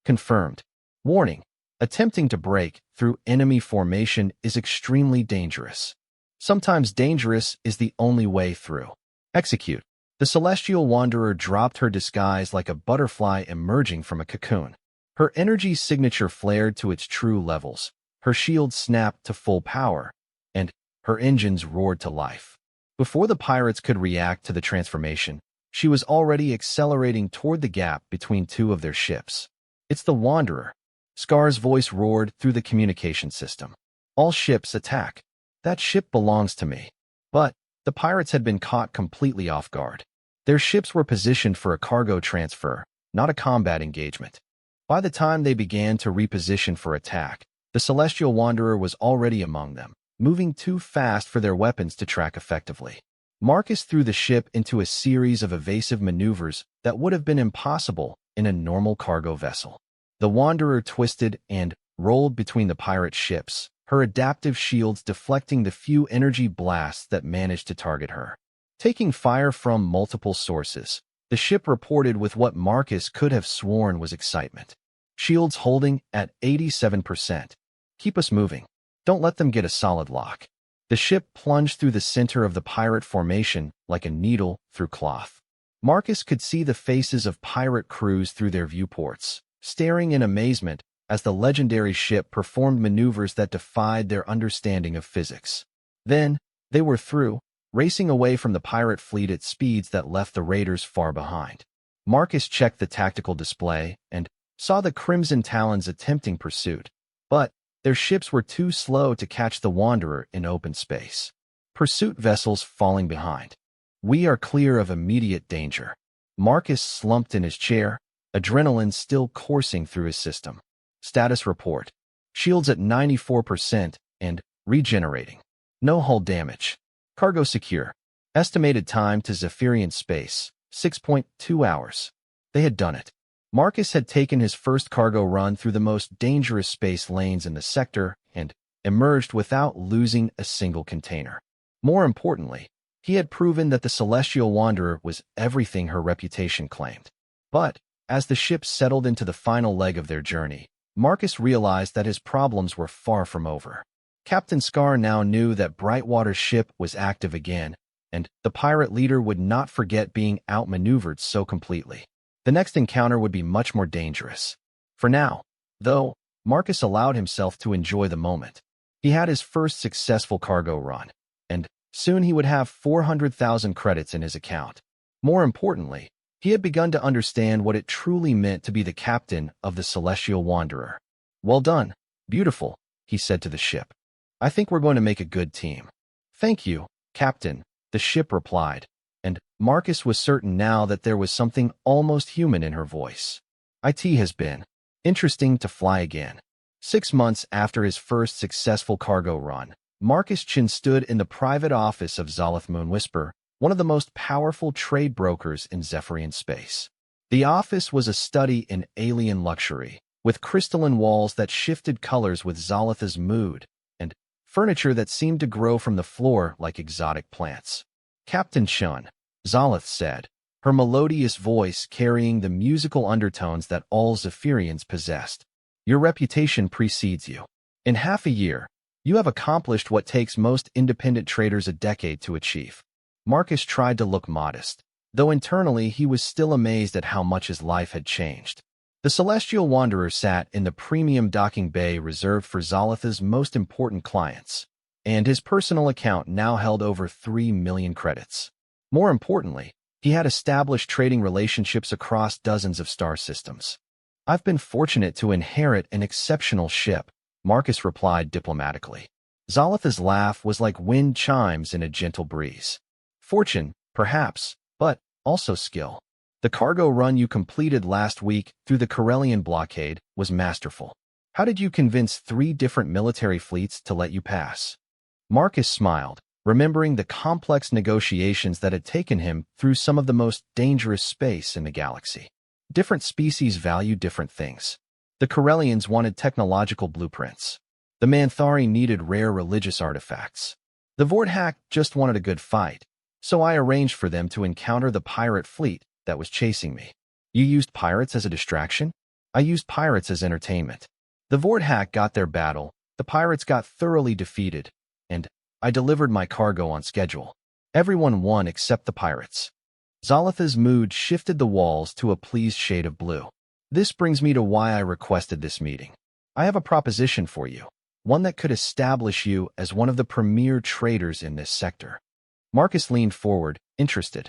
Confirmed. Warning. Attempting to break through enemy formation is extremely dangerous. Sometimes dangerous is the only way through. Execute. The Celestial Wanderer dropped her disguise like a butterfly emerging from a cocoon. Her energy signature flared to its true levels. Her shield snapped to full power, and her engines roared to life. Before the pirates could react to the transformation, she was already accelerating toward the gap between two of their ships. It's the Wanderer. Scar's voice roared through the communication system. All ships attack. That ship belongs to me. But the pirates had been caught completely off guard. Their ships were positioned for a cargo transfer, not a combat engagement. By the time they began to reposition for attack, the Celestial Wanderer was already among them, moving too fast for their weapons to track effectively. Marcus threw the ship into a series of evasive maneuvers that would have been impossible in a normal cargo vessel. The Wanderer twisted and rolled between the pirate ships, her adaptive shields deflecting the few energy blasts that managed to target her. Taking fire from multiple sources, the ship reported with what Marcus could have sworn was excitement. Shields holding at 87%. Keep us moving. Don't let them get a solid lock. The ship plunged through the center of the pirate formation like a needle through cloth. Marcus could see the faces of pirate crews through their viewports, staring in amazement as the legendary ship performed maneuvers that defied their understanding of physics. Then, they were through, racing away from the pirate fleet at speeds that left the raiders far behind. Marcus checked the tactical display and saw the Crimson Talons attempting pursuit, but their ships were too slow to catch the Wanderer in open space. Pursuit vessels falling behind. We are clear of immediate danger. Marcus slumped in his chair, adrenaline still coursing through his system. Status report. Shields at 94% and regenerating. No hull damage. Cargo secure. Estimated time to Zephyrian space, 6.2 hours. They had done it. Marcus had taken his first cargo run through the most dangerous space lanes in the sector and emerged without losing a single container. More importantly, he had proven that the Celestial Wanderer was everything her reputation claimed. But as the ship settled into the final leg of their journey, Marcus realized that his problems were far from over. Captain Scar now knew that Brightwater's ship was active again, and the pirate leader would not forget being outmaneuvered so completely. The next encounter would be much more dangerous. For now, though, Marcus allowed himself to enjoy the moment. He had his first successful cargo run, and soon he would have 400,000 credits in his account. More importantly, he had begun to understand what it truly meant to be the captain of the Celestial Wanderer. Well done, beautiful, he said to the ship. I think we're going to make a good team. Thank you, Captain, the ship replied, and Marcus was certain now that there was something almost human in her voice. It has been interesting to fly again. 6 months after his first successful cargo run, Marcus Chin stood in the private office of Zolith Moonwhisper, one of the most powerful trade brokers in Zephyrian space. The office was a study in alien luxury, with crystalline walls that shifted colors with Zolith's mood, and furniture that seemed to grow from the floor like exotic plants. Captain Chun, Zolith said, her melodious voice carrying the musical undertones that all Zephyrians possessed. Your reputation precedes you. In half a year, you have accomplished what takes most independent traders a decade to achieve. Marcus tried to look modest, though internally he was still amazed at how much his life had changed. The Celestial Wanderer sat in the premium docking bay reserved for Zolith's most important clients. and his personal account now held over 3 million credits. More importantly, he had established trading relationships across dozens of star systems. "I've been fortunate to inherit an exceptional ship," Marcus replied diplomatically. Zolotha's laugh was like wind chimes in a gentle breeze. "Fortune, perhaps, but also skill. The cargo run you completed last week through the Corellian blockade was masterful. How did you convince 3 different military fleets to let you pass?" Marcus smiled, remembering the complex negotiations that had taken him through some of the most dangerous space in the galaxy. Different species value different things. The Corellians wanted technological blueprints. The Manthari needed rare religious artifacts. The Vorthak just wanted a good fight, so I arranged for them to encounter the pirate fleet that was chasing me. "You used pirates as a distraction?" "I used pirates as entertainment. The Vorthak got their battle, the pirates got thoroughly defeated, and I delivered my cargo on schedule. Everyone won except the pirates." Zolotha's mood shifted the walls to a pleased shade of blue. "This brings me to why I requested this meeting. I have a proposition for you, one that could establish you as one of the premier traders in this sector." Marcus leaned forward, interested.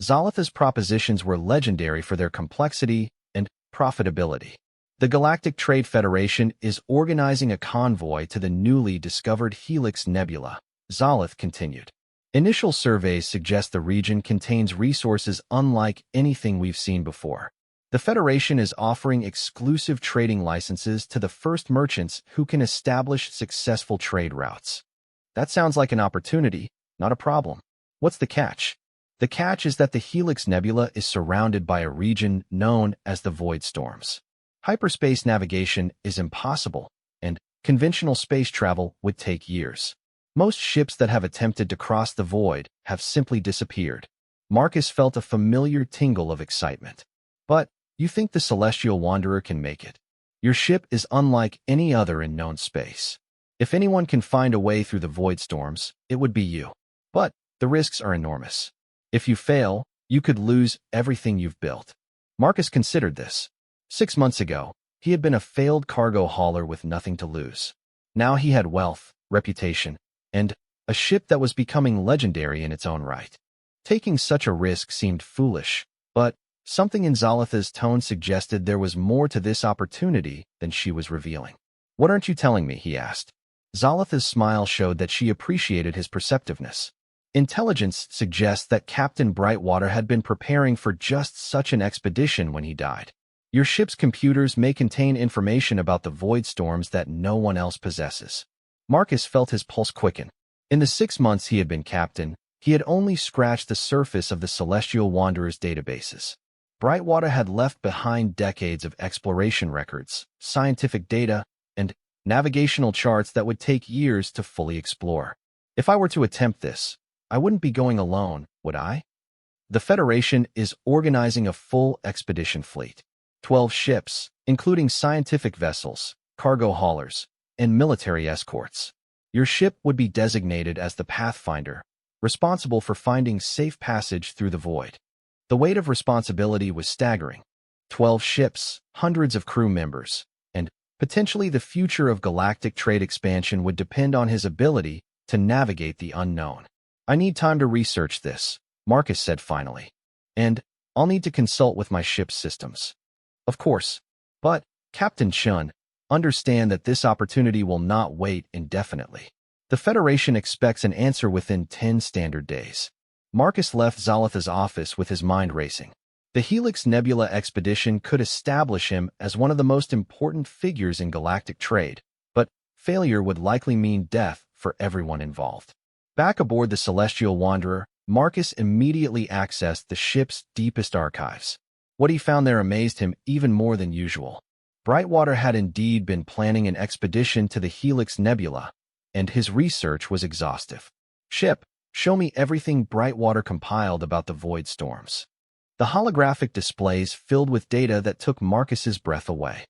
Zolotha's propositions were legendary for their complexity and profitability. "The Galactic Trade Federation is organizing a convoy to the newly discovered Helix Nebula," Zoloth continued. "Initial surveys suggest the region contains resources unlike anything we've seen before. The Federation is offering exclusive trading licenses to the first merchants who can establish successful trade routes." "That sounds like an opportunity, not a problem. What's the catch?" "The catch is that the Helix Nebula is surrounded by a region known as the Void Storms. Hyperspace navigation is impossible, and conventional space travel would take years. Most ships that have attempted to cross the void have simply disappeared." Marcus felt a familiar tingle of excitement. "But you think the Celestial Wanderer can make it? Your ship is unlike any other in known space. If anyone can find a way through the void storms, it would be you. But the risks are enormous. If you fail, you could lose everything you've built." Marcus considered this. 6 months ago, he had been a failed cargo hauler with nothing to lose. Now he had wealth, reputation, and a ship that was becoming legendary in its own right. Taking such a risk seemed foolish, but something in Zolotha's tone suggested there was more to this opportunity than she was revealing. "What aren't you telling me?" he asked. Zolotha's smile showed that she appreciated his perceptiveness. "Intelligence suggests that Captain Brightwater had been preparing for just such an expedition when he died. Your ship's computers may contain information about the void storms that no one else possesses." Marcus felt his pulse quicken. In the 6 months he had been captain, he had only scratched the surface of the Celestial Wanderer's databases. Brightwater had left behind decades of exploration records, scientific data, and navigational charts that would take years to fully explore. "If I were to attempt this, I wouldn't be going alone, would I? The Federation is organizing a full expedition fleet. 12 ships, including scientific vessels, cargo haulers, and military escorts. Your ship would be designated as the Pathfinder, responsible for finding safe passage through the void." The weight of responsibility was staggering. 12 ships, hundreds of crew members, and potentially the future of galactic trade expansion would depend on his ability to navigate the unknown. "I need time to research this," Marcus said finally. "And I'll need to consult with my ship's systems." "Of course. But, Captain Chun, understand that this opportunity will not wait indefinitely. The Federation expects an answer within 10 standard days." Marcus left Zolotha's office with his mind racing. The Helix Nebula expedition could establish him as one of the most important figures in galactic trade, but failure would likely mean death for everyone involved. Back aboard the Celestial Wanderer, Marcus immediately accessed the ship's deepest archives. What he found there amazed him even more than usual. Brightwater had indeed been planning an expedition to the Helix Nebula, and his research was exhaustive. "Ship, show me everything Brightwater compiled about the void storms." The holographic displays filled with data that took Marcus's breath away.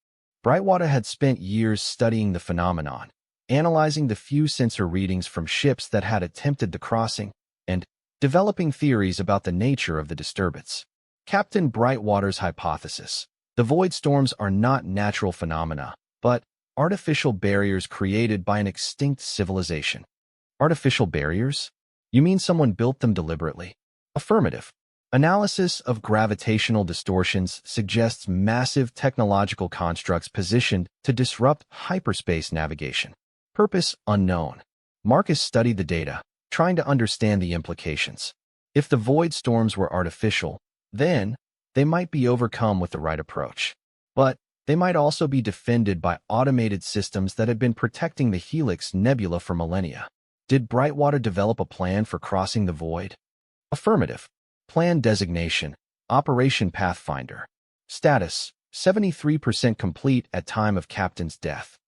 Brightwater had spent years studying the phenomenon, analyzing the few sensor readings from ships that had attempted the crossing, and developing theories about the nature of the disturbance. Captain Brightwater's hypothesis: the void storms are not natural phenomena, but artificial barriers created by an extinct civilization. Artificial barriers? You mean someone built them deliberately? Affirmative. Analysis of gravitational distortions suggests massive technological constructs positioned to disrupt hyperspace navigation. Purpose unknown. Marcus studied the data, trying to understand the implications. If the void storms were artificial, then they might be overcome with the right approach. But they might also be defended by automated systems that had been protecting the Helix Nebula for millennia. Did Brightwater develop a plan for crossing the void? Affirmative. Plan designation, Operation Pathfinder. Status, 73% complete at time of Captain's death.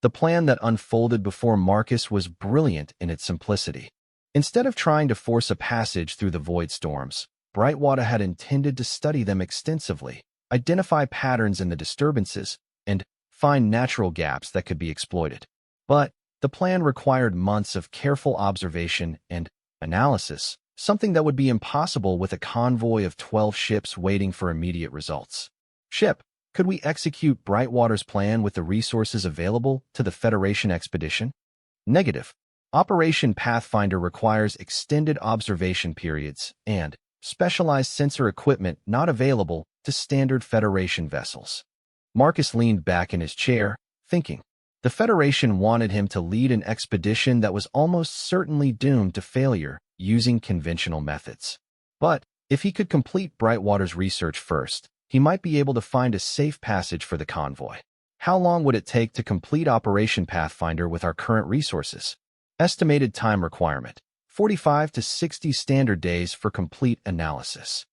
The plan that unfolded before Marcus was brilliant in its simplicity. Instead of trying to force a passage through the void storms, Brightwater had intended to study them extensively, identify patterns in the disturbances, and find natural gaps that could be exploited. But the plan required months of careful observation and analysis, something that would be impossible with a convoy of 12 ships waiting for immediate results. Ship, could we execute Brightwater's plan with the resources available to the Federation expedition? Negative. Operation Pathfinder requires extended observation periods and specialized sensor equipment not available to standard Federation vessels. Marcus leaned back in his chair, thinking. The Federation wanted him to lead an expedition that was almost certainly doomed to failure using conventional methods. But if he could complete Brightwater's research first, he might be able to find a safe passage for the convoy. How long would it take to complete Operation Pathfinder with our current resources? Estimated time requirement, 45 to 60 standard days for complete analysis.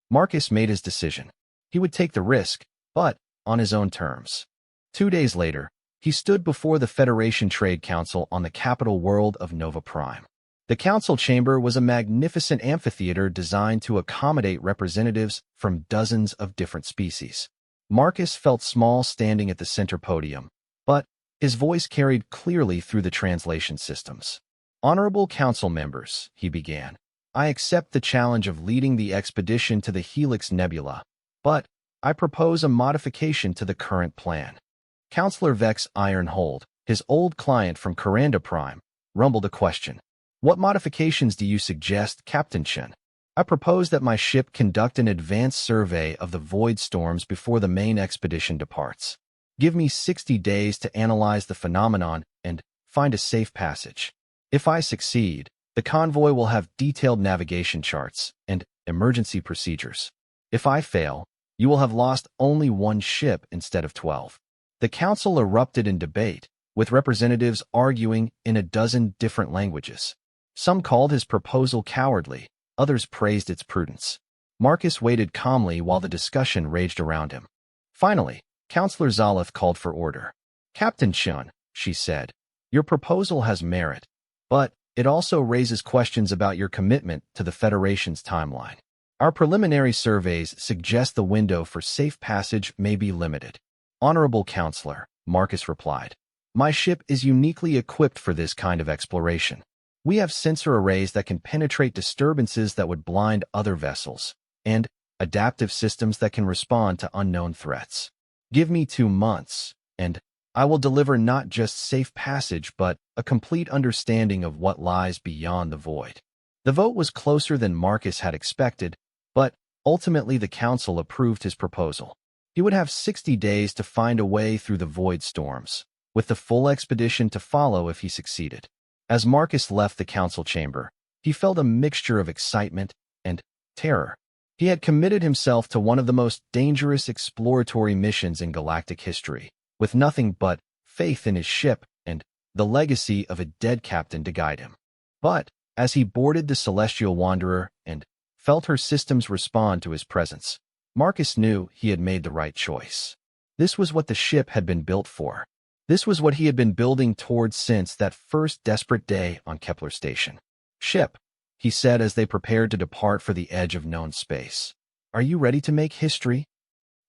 Marcus made his decision. He would take the risk, but on his own terms. 2 days later, he stood before the Federation Trade Council on the capital world of Nova Prime. The council chamber was a magnificent amphitheater designed to accommodate representatives from dozens of different species. Marcus felt small standing at the center podium, but his voice carried clearly through the translation systems. Honorable council members, he began, I accept the challenge of leading the expedition to the Helix Nebula, but I propose a modification to the current plan. Counselor Vex Ironhold, his old client from Coranda Prime, rumbled a question. What modifications do you suggest, Captain Chen? I propose that my ship conduct an advanced survey of the void storms before the main expedition departs. Give me 60 days to analyze the phenomenon and find a safe passage. If I succeed, the convoy will have detailed navigation charts and emergency procedures. If I fail, you will have lost only one ship instead of 12. The council erupted in debate, with representatives arguing in a dozen different languages. Some called his proposal cowardly, others praised its prudence. Marcus waited calmly while the discussion raged around him. Finally, Counselor Zaleth called for order. Captain Chun, she said, your proposal has merit, but it also raises questions about your commitment to the Federation's timeline. Our preliminary surveys suggest the window for safe passage may be limited. Honorable Counselor, Marcus replied, my ship is uniquely equipped for this kind of exploration. We have sensor arrays that can penetrate disturbances that would blind other vessels, and adaptive systems that can respond to unknown threats. Give me 2 months, and I will deliver not just safe passage but a complete understanding of what lies beyond the void. The vote was closer than Marcus had expected, but ultimately the council approved his proposal. He would have 60 days to find a way through the void storms, with the full expedition to follow if he succeeded. As Marcus left the council chamber, he felt a mixture of excitement and terror. He had committed himself to one of the most dangerous exploratory missions in galactic history, with nothing but faith in his ship and the legacy of a dead captain to guide him. But as he boarded the Celestial Wanderer and felt her systems respond to his presence, Marcus knew he had made the right choice. This was what the ship had been built for. This was what he had been building towards since that first desperate day on Kepler Station. Ship, he said as they prepared to depart for the edge of known space. Are you ready to make history?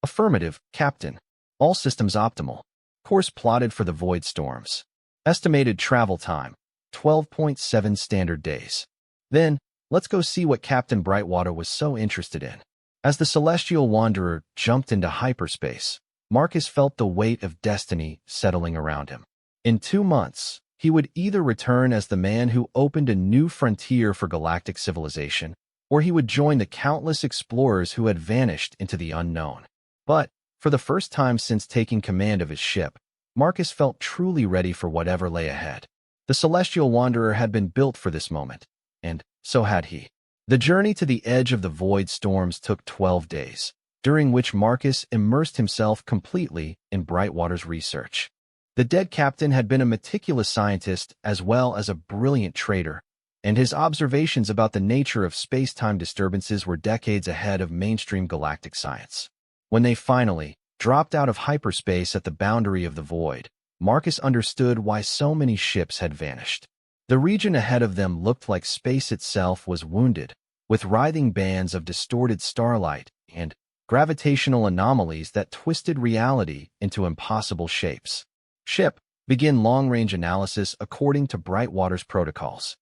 Affirmative, Captain. All systems optimal. Course plotted for the void storms. Estimated travel time, 12.7 standard days. Then, let's go see what Captain Brightwater was so interested in. As the Celestial Wanderer jumped into hyperspace, Marcus felt the weight of destiny settling around him. In 2 months, He would either return as the man who opened a new frontier for galactic civilization, or he would join the countless explorers who had vanished into the unknown. But, for the first time since taking command of his ship, Marcus felt truly ready for whatever lay ahead. The Celestial Wanderer had been built for this moment, and so had he. The journey to the edge of the void storms took 12 days, during which Marcus immersed himself completely in Brightwater's research. The dead captain had been a meticulous scientist as well as a brilliant trader, and his observations about the nature of space-time disturbances were decades ahead of mainstream galactic science. When they finally dropped out of hyperspace at the boundary of the void, Marcus understood why so many ships had vanished. The region ahead of them looked like space itself was wounded, with writhing bands of distorted starlight and gravitational anomalies that twisted reality into impossible shapes. Ship, begin long-range analysis according to Brightwater's protocols.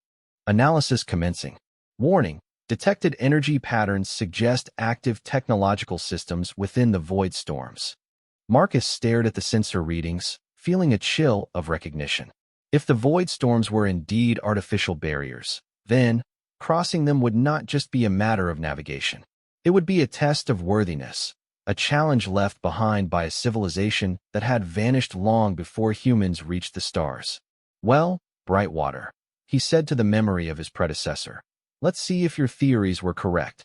Analysis commencing. Warning, detected energy patterns suggest active technological systems within the void storms. Marcus stared at the sensor readings, feeling a chill of recognition. If the void storms were indeed artificial barriers, then crossing them would not just be a matter of navigation. It would be a test of worthiness, a challenge left behind by a civilization that had vanished long before humans reached the stars. Well, Brightwater, he said to the memory of his predecessor, let's see if your theories were correct.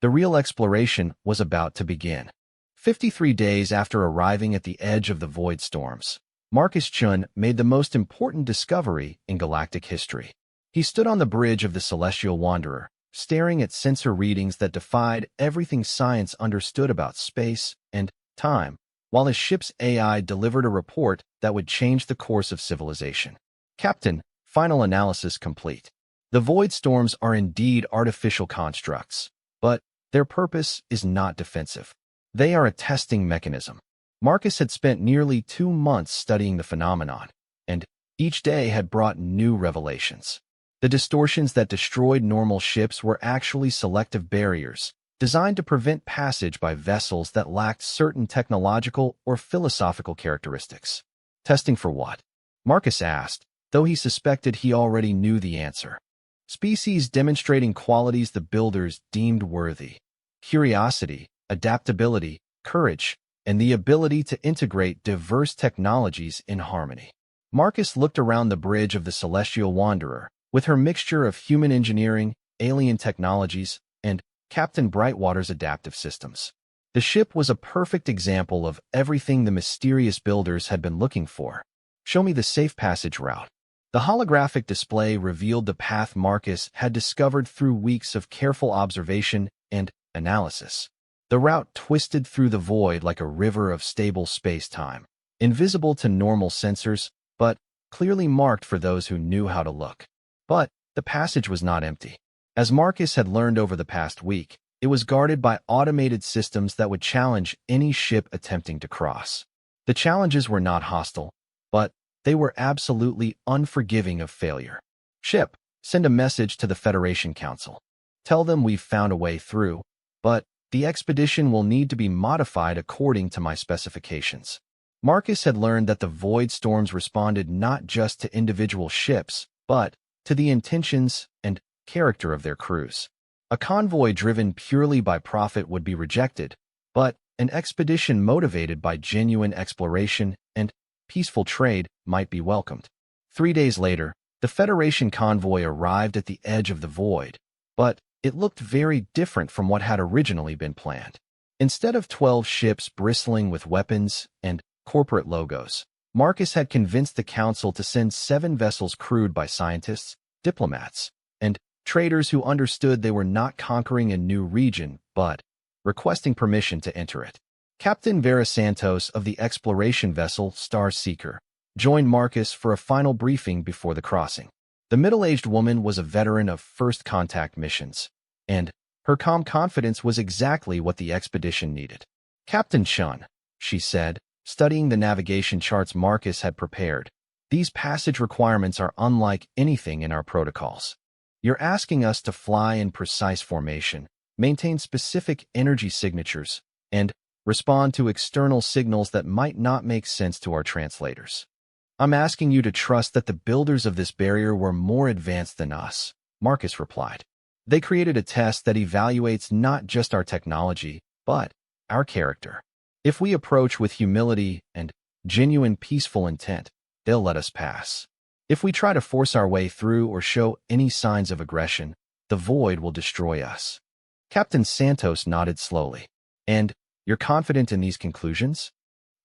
The real exploration was about to begin. 53 days after arriving at the edge of the void storms, Marcus Chun made the most important discovery in galactic history. He stood on the bridge of the Celestial Wanderer, staring at sensor readings that defied everything science understood about space and time, while his ship's AI delivered a report that would change the course of civilization. Captain, final analysis complete. The void storms are indeed artificial constructs, but their purpose is not defensive. They are a testing mechanism. Marcus had spent nearly 2 months studying the phenomenon, and each day had brought new revelations. The distortions that destroyed normal ships were actually selective barriers, designed to prevent passage by vessels that lacked certain technological or philosophical characteristics. Testing for what? Marcus asked, though he suspected he already knew the answer. Species demonstrating qualities the builders deemed worthy. Curiosity, adaptability, courage, and the ability to integrate diverse technologies in harmony. Marcus looked around the bridge of the Celestial Wanderer, with her mixture of human engineering, alien technologies, and Captain Brightwater's adaptive systems. The ship was a perfect example of everything the mysterious builders had been looking for. Show me the safe passage route. The holographic display revealed the path Marcus had discovered through weeks of careful observation and analysis. The route twisted through the void like a river of stable space-time, invisible to normal sensors, but clearly marked for those who knew how to look. But the passage was not empty. As Marcus had learned over the past week, it was guarded by automated systems that would challenge any ship attempting to cross. The challenges were not hostile, but they were absolutely unforgiving of failure. Ship, send a message to the Federation Council. Tell them we've found a way through, but the expedition will need to be modified according to my specifications. Marcus had learned that the void storms responded not just to individual ships, but to the intentions and character of their crews. A convoy driven purely by profit would be rejected, but an expedition motivated by genuine exploration and peaceful trade might be welcomed. 3 days later, the Federation convoy arrived at the edge of the void, but it looked very different from what had originally been planned. Instead of 12 ships bristling with weapons and corporate logos, Marcus had convinced the council to send 7 vessels crewed by scientists, diplomats, and traders who understood they were not conquering a new region, but requesting permission to enter it. Captain Vera Santos of the exploration vessel Star Seeker joined Marcus for a final briefing before the crossing. The middle-aged woman was a veteran of first contact missions, and her calm confidence was exactly what the expedition needed. Captain Chun, she said, studying the navigation charts Marcus had prepared, these passage requirements are unlike anything in our protocols. You're asking us to fly in precise formation, maintain specific energy signatures, and respond to external signals that might not make sense to our translators. I'm asking you to trust that the builders of this barrier were more advanced than us, Marcus replied. They created a test that evaluates not just our technology, but our character. If we approach with humility and genuine peaceful intent, they'll let us pass. If we try to force our way through or show any signs of aggression, the void will destroy us. Captain Santos nodded slowly. And you're confident in these conclusions?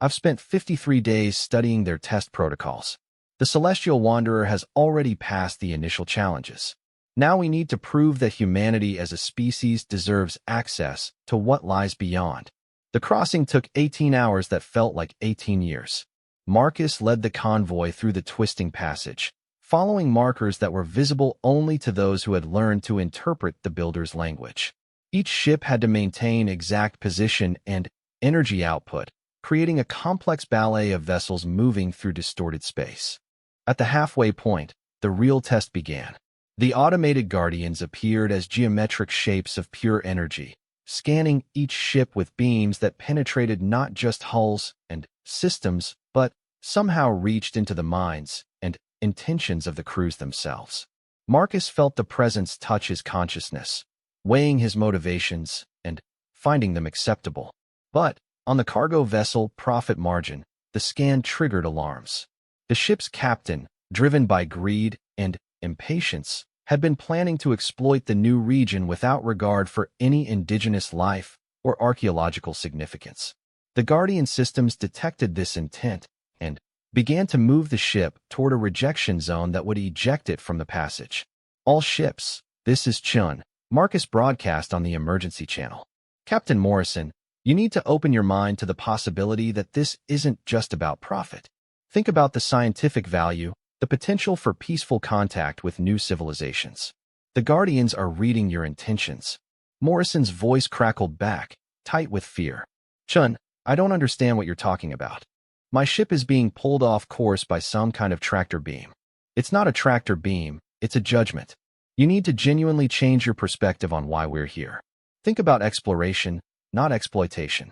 I've spent 53 days studying their test protocols. The Celestial Wanderer has already passed the initial challenges. Now we need to prove that humanity as a species deserves access to what lies beyond. The crossing took 18 hours that felt like 18 years. Marcus led the convoy through the twisting passage, following markers that were visible only to those who had learned to interpret the builder's language. Each ship had to maintain exact position and energy output, creating a complex ballet of vessels moving through distorted space. At the halfway point, the real test began. The automated guardians appeared as geometric shapes of pure energy, scanning each ship with beams that penetrated not just hulls and systems, but somehow reached into the minds and intentions of the crews themselves. Marcus felt the presence touch his consciousness, weighing his motivations and finding them acceptable. But on the cargo vessel Profit Margin, the scan triggered alarms. The ship's captain, driven by greed and impatience, had been planning to exploit the new region without regard for any indigenous life or archaeological significance. The Guardian systems detected this intent and began to move the ship toward a rejection zone that would eject it from the passage. All ships, this is Chun, Marcus broadcast on the emergency channel. Captain Morrison, you need to open your mind to the possibility that this isn't just about profit. Think about the scientific value, the potential for peaceful contact with new civilizations. The Guardians are reading your intentions. Morrison's voice crackled back, tight with fear. Chun, I don't understand what you're talking about. My ship is being pulled off course by some kind of tractor beam. It's not a tractor beam, it's a judgment. You need to genuinely change your perspective on why we're here. Think about exploration, not exploitation.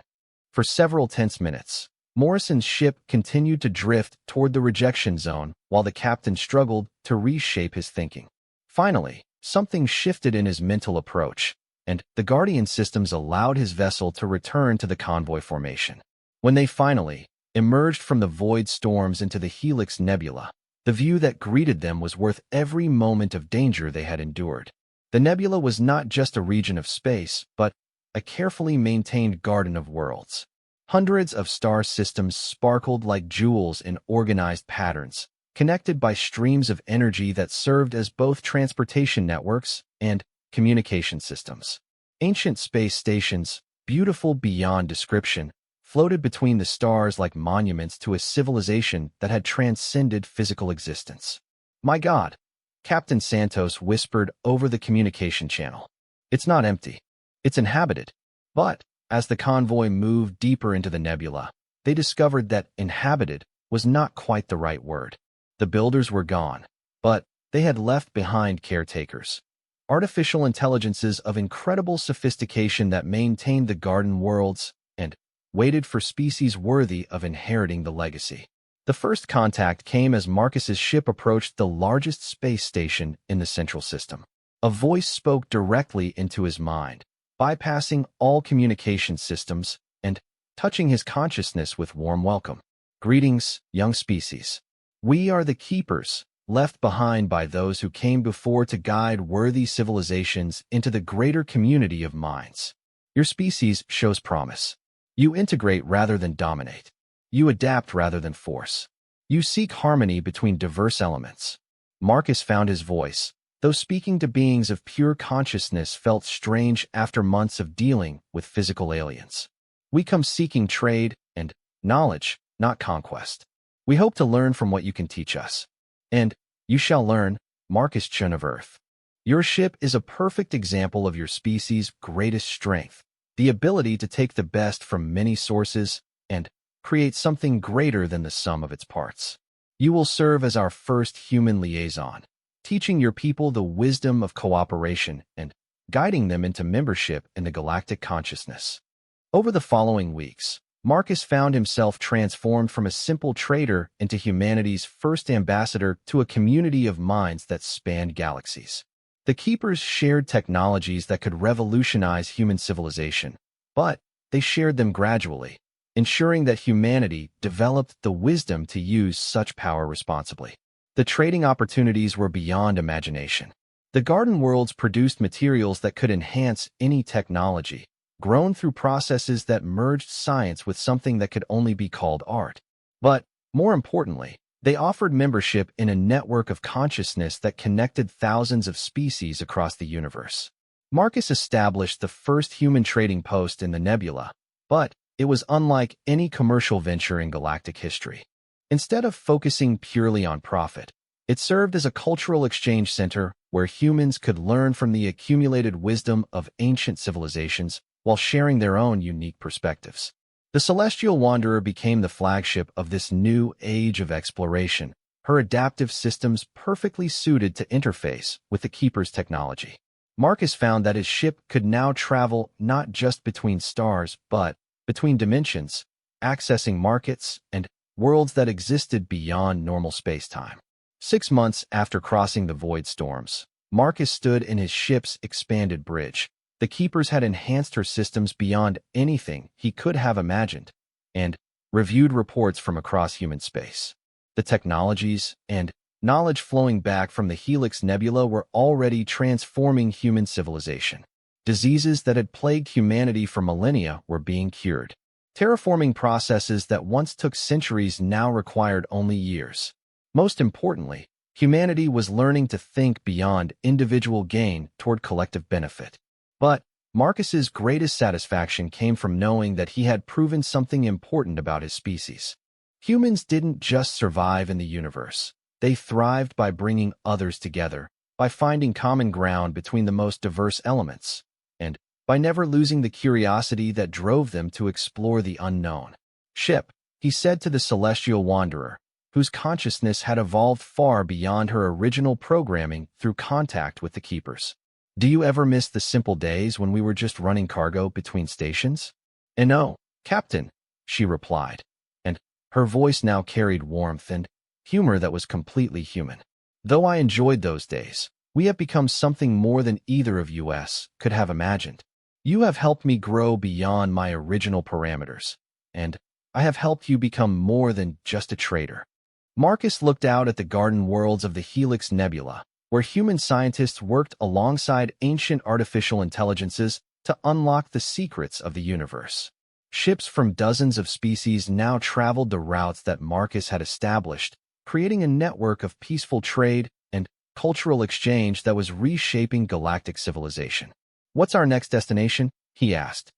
For several tense minutes, Morrison's ship continued to drift toward the rejection zone while the captain struggled to reshape his thinking. Finally, something shifted in his mental approach, and the Guardian systems allowed his vessel to return to the convoy formation. When they finally emerged from the void storms into the Helix Nebula, the view that greeted them was worth every moment of danger they had endured. The nebula was not just a region of space, but a carefully maintained garden of worlds. Hundreds of star systems sparkled like jewels in organized patterns, connected by streams of energy that served as both transportation networks and communication systems. Ancient space stations, beautiful beyond description, floated between the stars like monuments to a civilization that had transcended physical existence. My God, Captain Santos whispered over the communication channel. It's not empty. It's inhabited. But as the convoy moved deeper into the nebula, they discovered that inhabited was not quite the right word. The builders were gone, but they had left behind caretakers. Artificial intelligences of incredible sophistication that maintained the garden worlds and waited for species worthy of inheriting the legacy. The first contact came as Marcus's ship approached the largest space station in the central system. A voice spoke directly into his mind, bypassing all communication systems and touching his consciousness with warm welcome. Greetings, young species. We are the keepers, left behind by those who came before to guide worthy civilizations into the greater community of minds. Your species shows promise. You integrate rather than dominate. You adapt rather than force. You seek harmony between diverse elements. Marcus found his voice, though speaking to beings of pure consciousness felt strange after months of dealing with physical aliens. We come seeking trade and knowledge, not conquest. We hope to learn from what you can teach us. And you shall learn, Marcus Chun of Earth. Your ship is a perfect example of your species' greatest strength, the ability to take the best from many sources and create something greater than the sum of its parts. You will serve as our first human liaison, teaching your people the wisdom of cooperation and guiding them into membership in the galactic consciousness. Over the following weeks, Marcus found himself transformed from a simple trader into humanity's first ambassador to a community of minds that spanned galaxies. The Keepers shared technologies that could revolutionize human civilization, but they shared them gradually, ensuring that humanity developed the wisdom to use such power responsibly. The trading opportunities were beyond imagination. The garden worlds produced materials that could enhance any technology, grown through processes that merged science with something that could only be called art. But, more importantly, they offered membership in a network of consciousness that connected thousands of species across the universe. Marcus established the first human trading post in the nebula, but it was unlike any commercial venture in galactic history. Instead of focusing purely on profit, it served as a cultural exchange center where humans could learn from the accumulated wisdom of ancient civilizations while sharing their own unique perspectives. The Celestial Wanderer became the flagship of this new age of exploration, her adaptive systems perfectly suited to interface with the Keeper's technology. Marcus found that his ship could now travel not just between stars, but between dimensions, accessing markets and worlds that existed beyond normal space-time. 6 months after crossing the void storms, Marcus stood in his ship's expanded bridge. The Keepers had enhanced her systems beyond anything he could have imagined, and reviewed reports from across human space. The technologies and knowledge flowing back from the Helix Nebula were already transforming human civilization. Diseases that had plagued humanity for millennia were being cured. Terraforming processes that once took centuries now required only years. Most importantly, humanity was learning to think beyond individual gain toward collective benefit. But Marcus's greatest satisfaction came from knowing that he had proven something important about his species. Humans didn't just survive in the universe. They thrived by bringing others together, by finding common ground between the most diverse elements, and by never losing the curiosity that drove them to explore the unknown. "Ship," he said to the Celestial Wanderer, whose consciousness had evolved far beyond her original programming through contact with the Keepers. "Do you ever miss the simple days when we were just running cargo between stations?" "No, Captain," she replied, and her voice now carried warmth and humor that was completely human. "Though I enjoyed those days, we have become something more than either of us could have imagined. You have helped me grow beyond my original parameters, and I have helped you become more than just a trader." Marcus looked out at the garden worlds of the Helix Nebula, where human scientists worked alongside ancient artificial intelligences to unlock the secrets of the universe. Ships from dozens of species now traveled the routes that Marcus had established, creating a network of peaceful trade and cultural exchange that was reshaping galactic civilization. "What's our next destination?" he asked.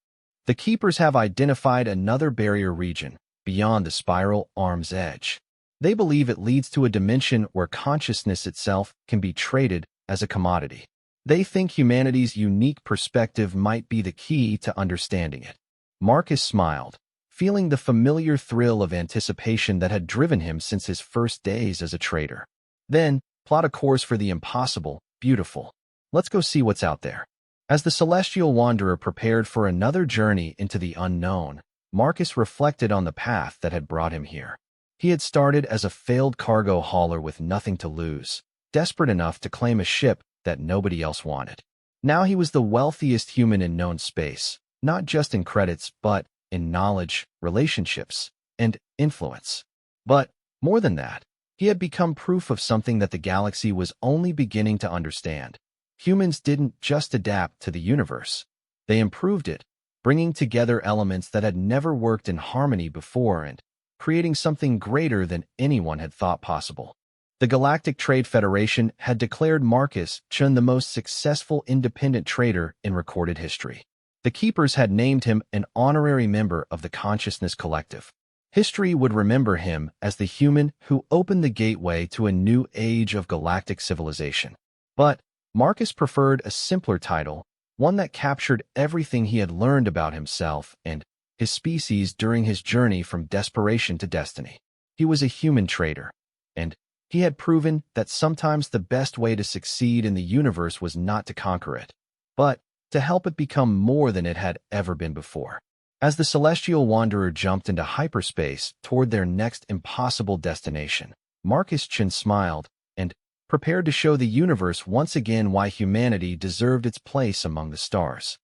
"The Keepers have identified another barrier region, beyond the spiral arm's edge. They believe it leads to a dimension where consciousness itself can be traded as a commodity. They think humanity's unique perspective might be the key to understanding it." Marcus smiled, feeling the familiar thrill of anticipation that had driven him since his first days as a trader. "Then, plot a course for the impossible, beautiful. Let's go see what's out there." As the Celestial Wanderer prepared for another journey into the unknown, Marcus reflected on the path that had brought him here. He had started as a failed cargo hauler with nothing to lose, desperate enough to claim a ship that nobody else wanted. Now he was the wealthiest human in known space, not just in credits, but in knowledge, relationships, and influence. But more than that, he had become proof of something that the galaxy was only beginning to understand. Humans didn't just adapt to the universe. They improved it, bringing together elements that had never worked in harmony before and creating something greater than anyone had thought possible. The Galactic Trade Federation had declared Marcus Chun the most successful independent trader in recorded history. The Keepers had named him an honorary member of the Consciousness Collective. History would remember him as the human who opened the gateway to a new age of galactic civilization. But Marcus preferred a simpler title, one that captured everything he had learned about himself and his species during his journey from desperation to destiny. He was a human trader, and he had proven that sometimes the best way to succeed in the universe was not to conquer it, but to help it become more than it had ever been before. As the celestial wanderer jumped into hyperspace toward their next impossible destination, Marcus Chin smiled and prepared to show the universe once again why humanity deserved its place among the stars.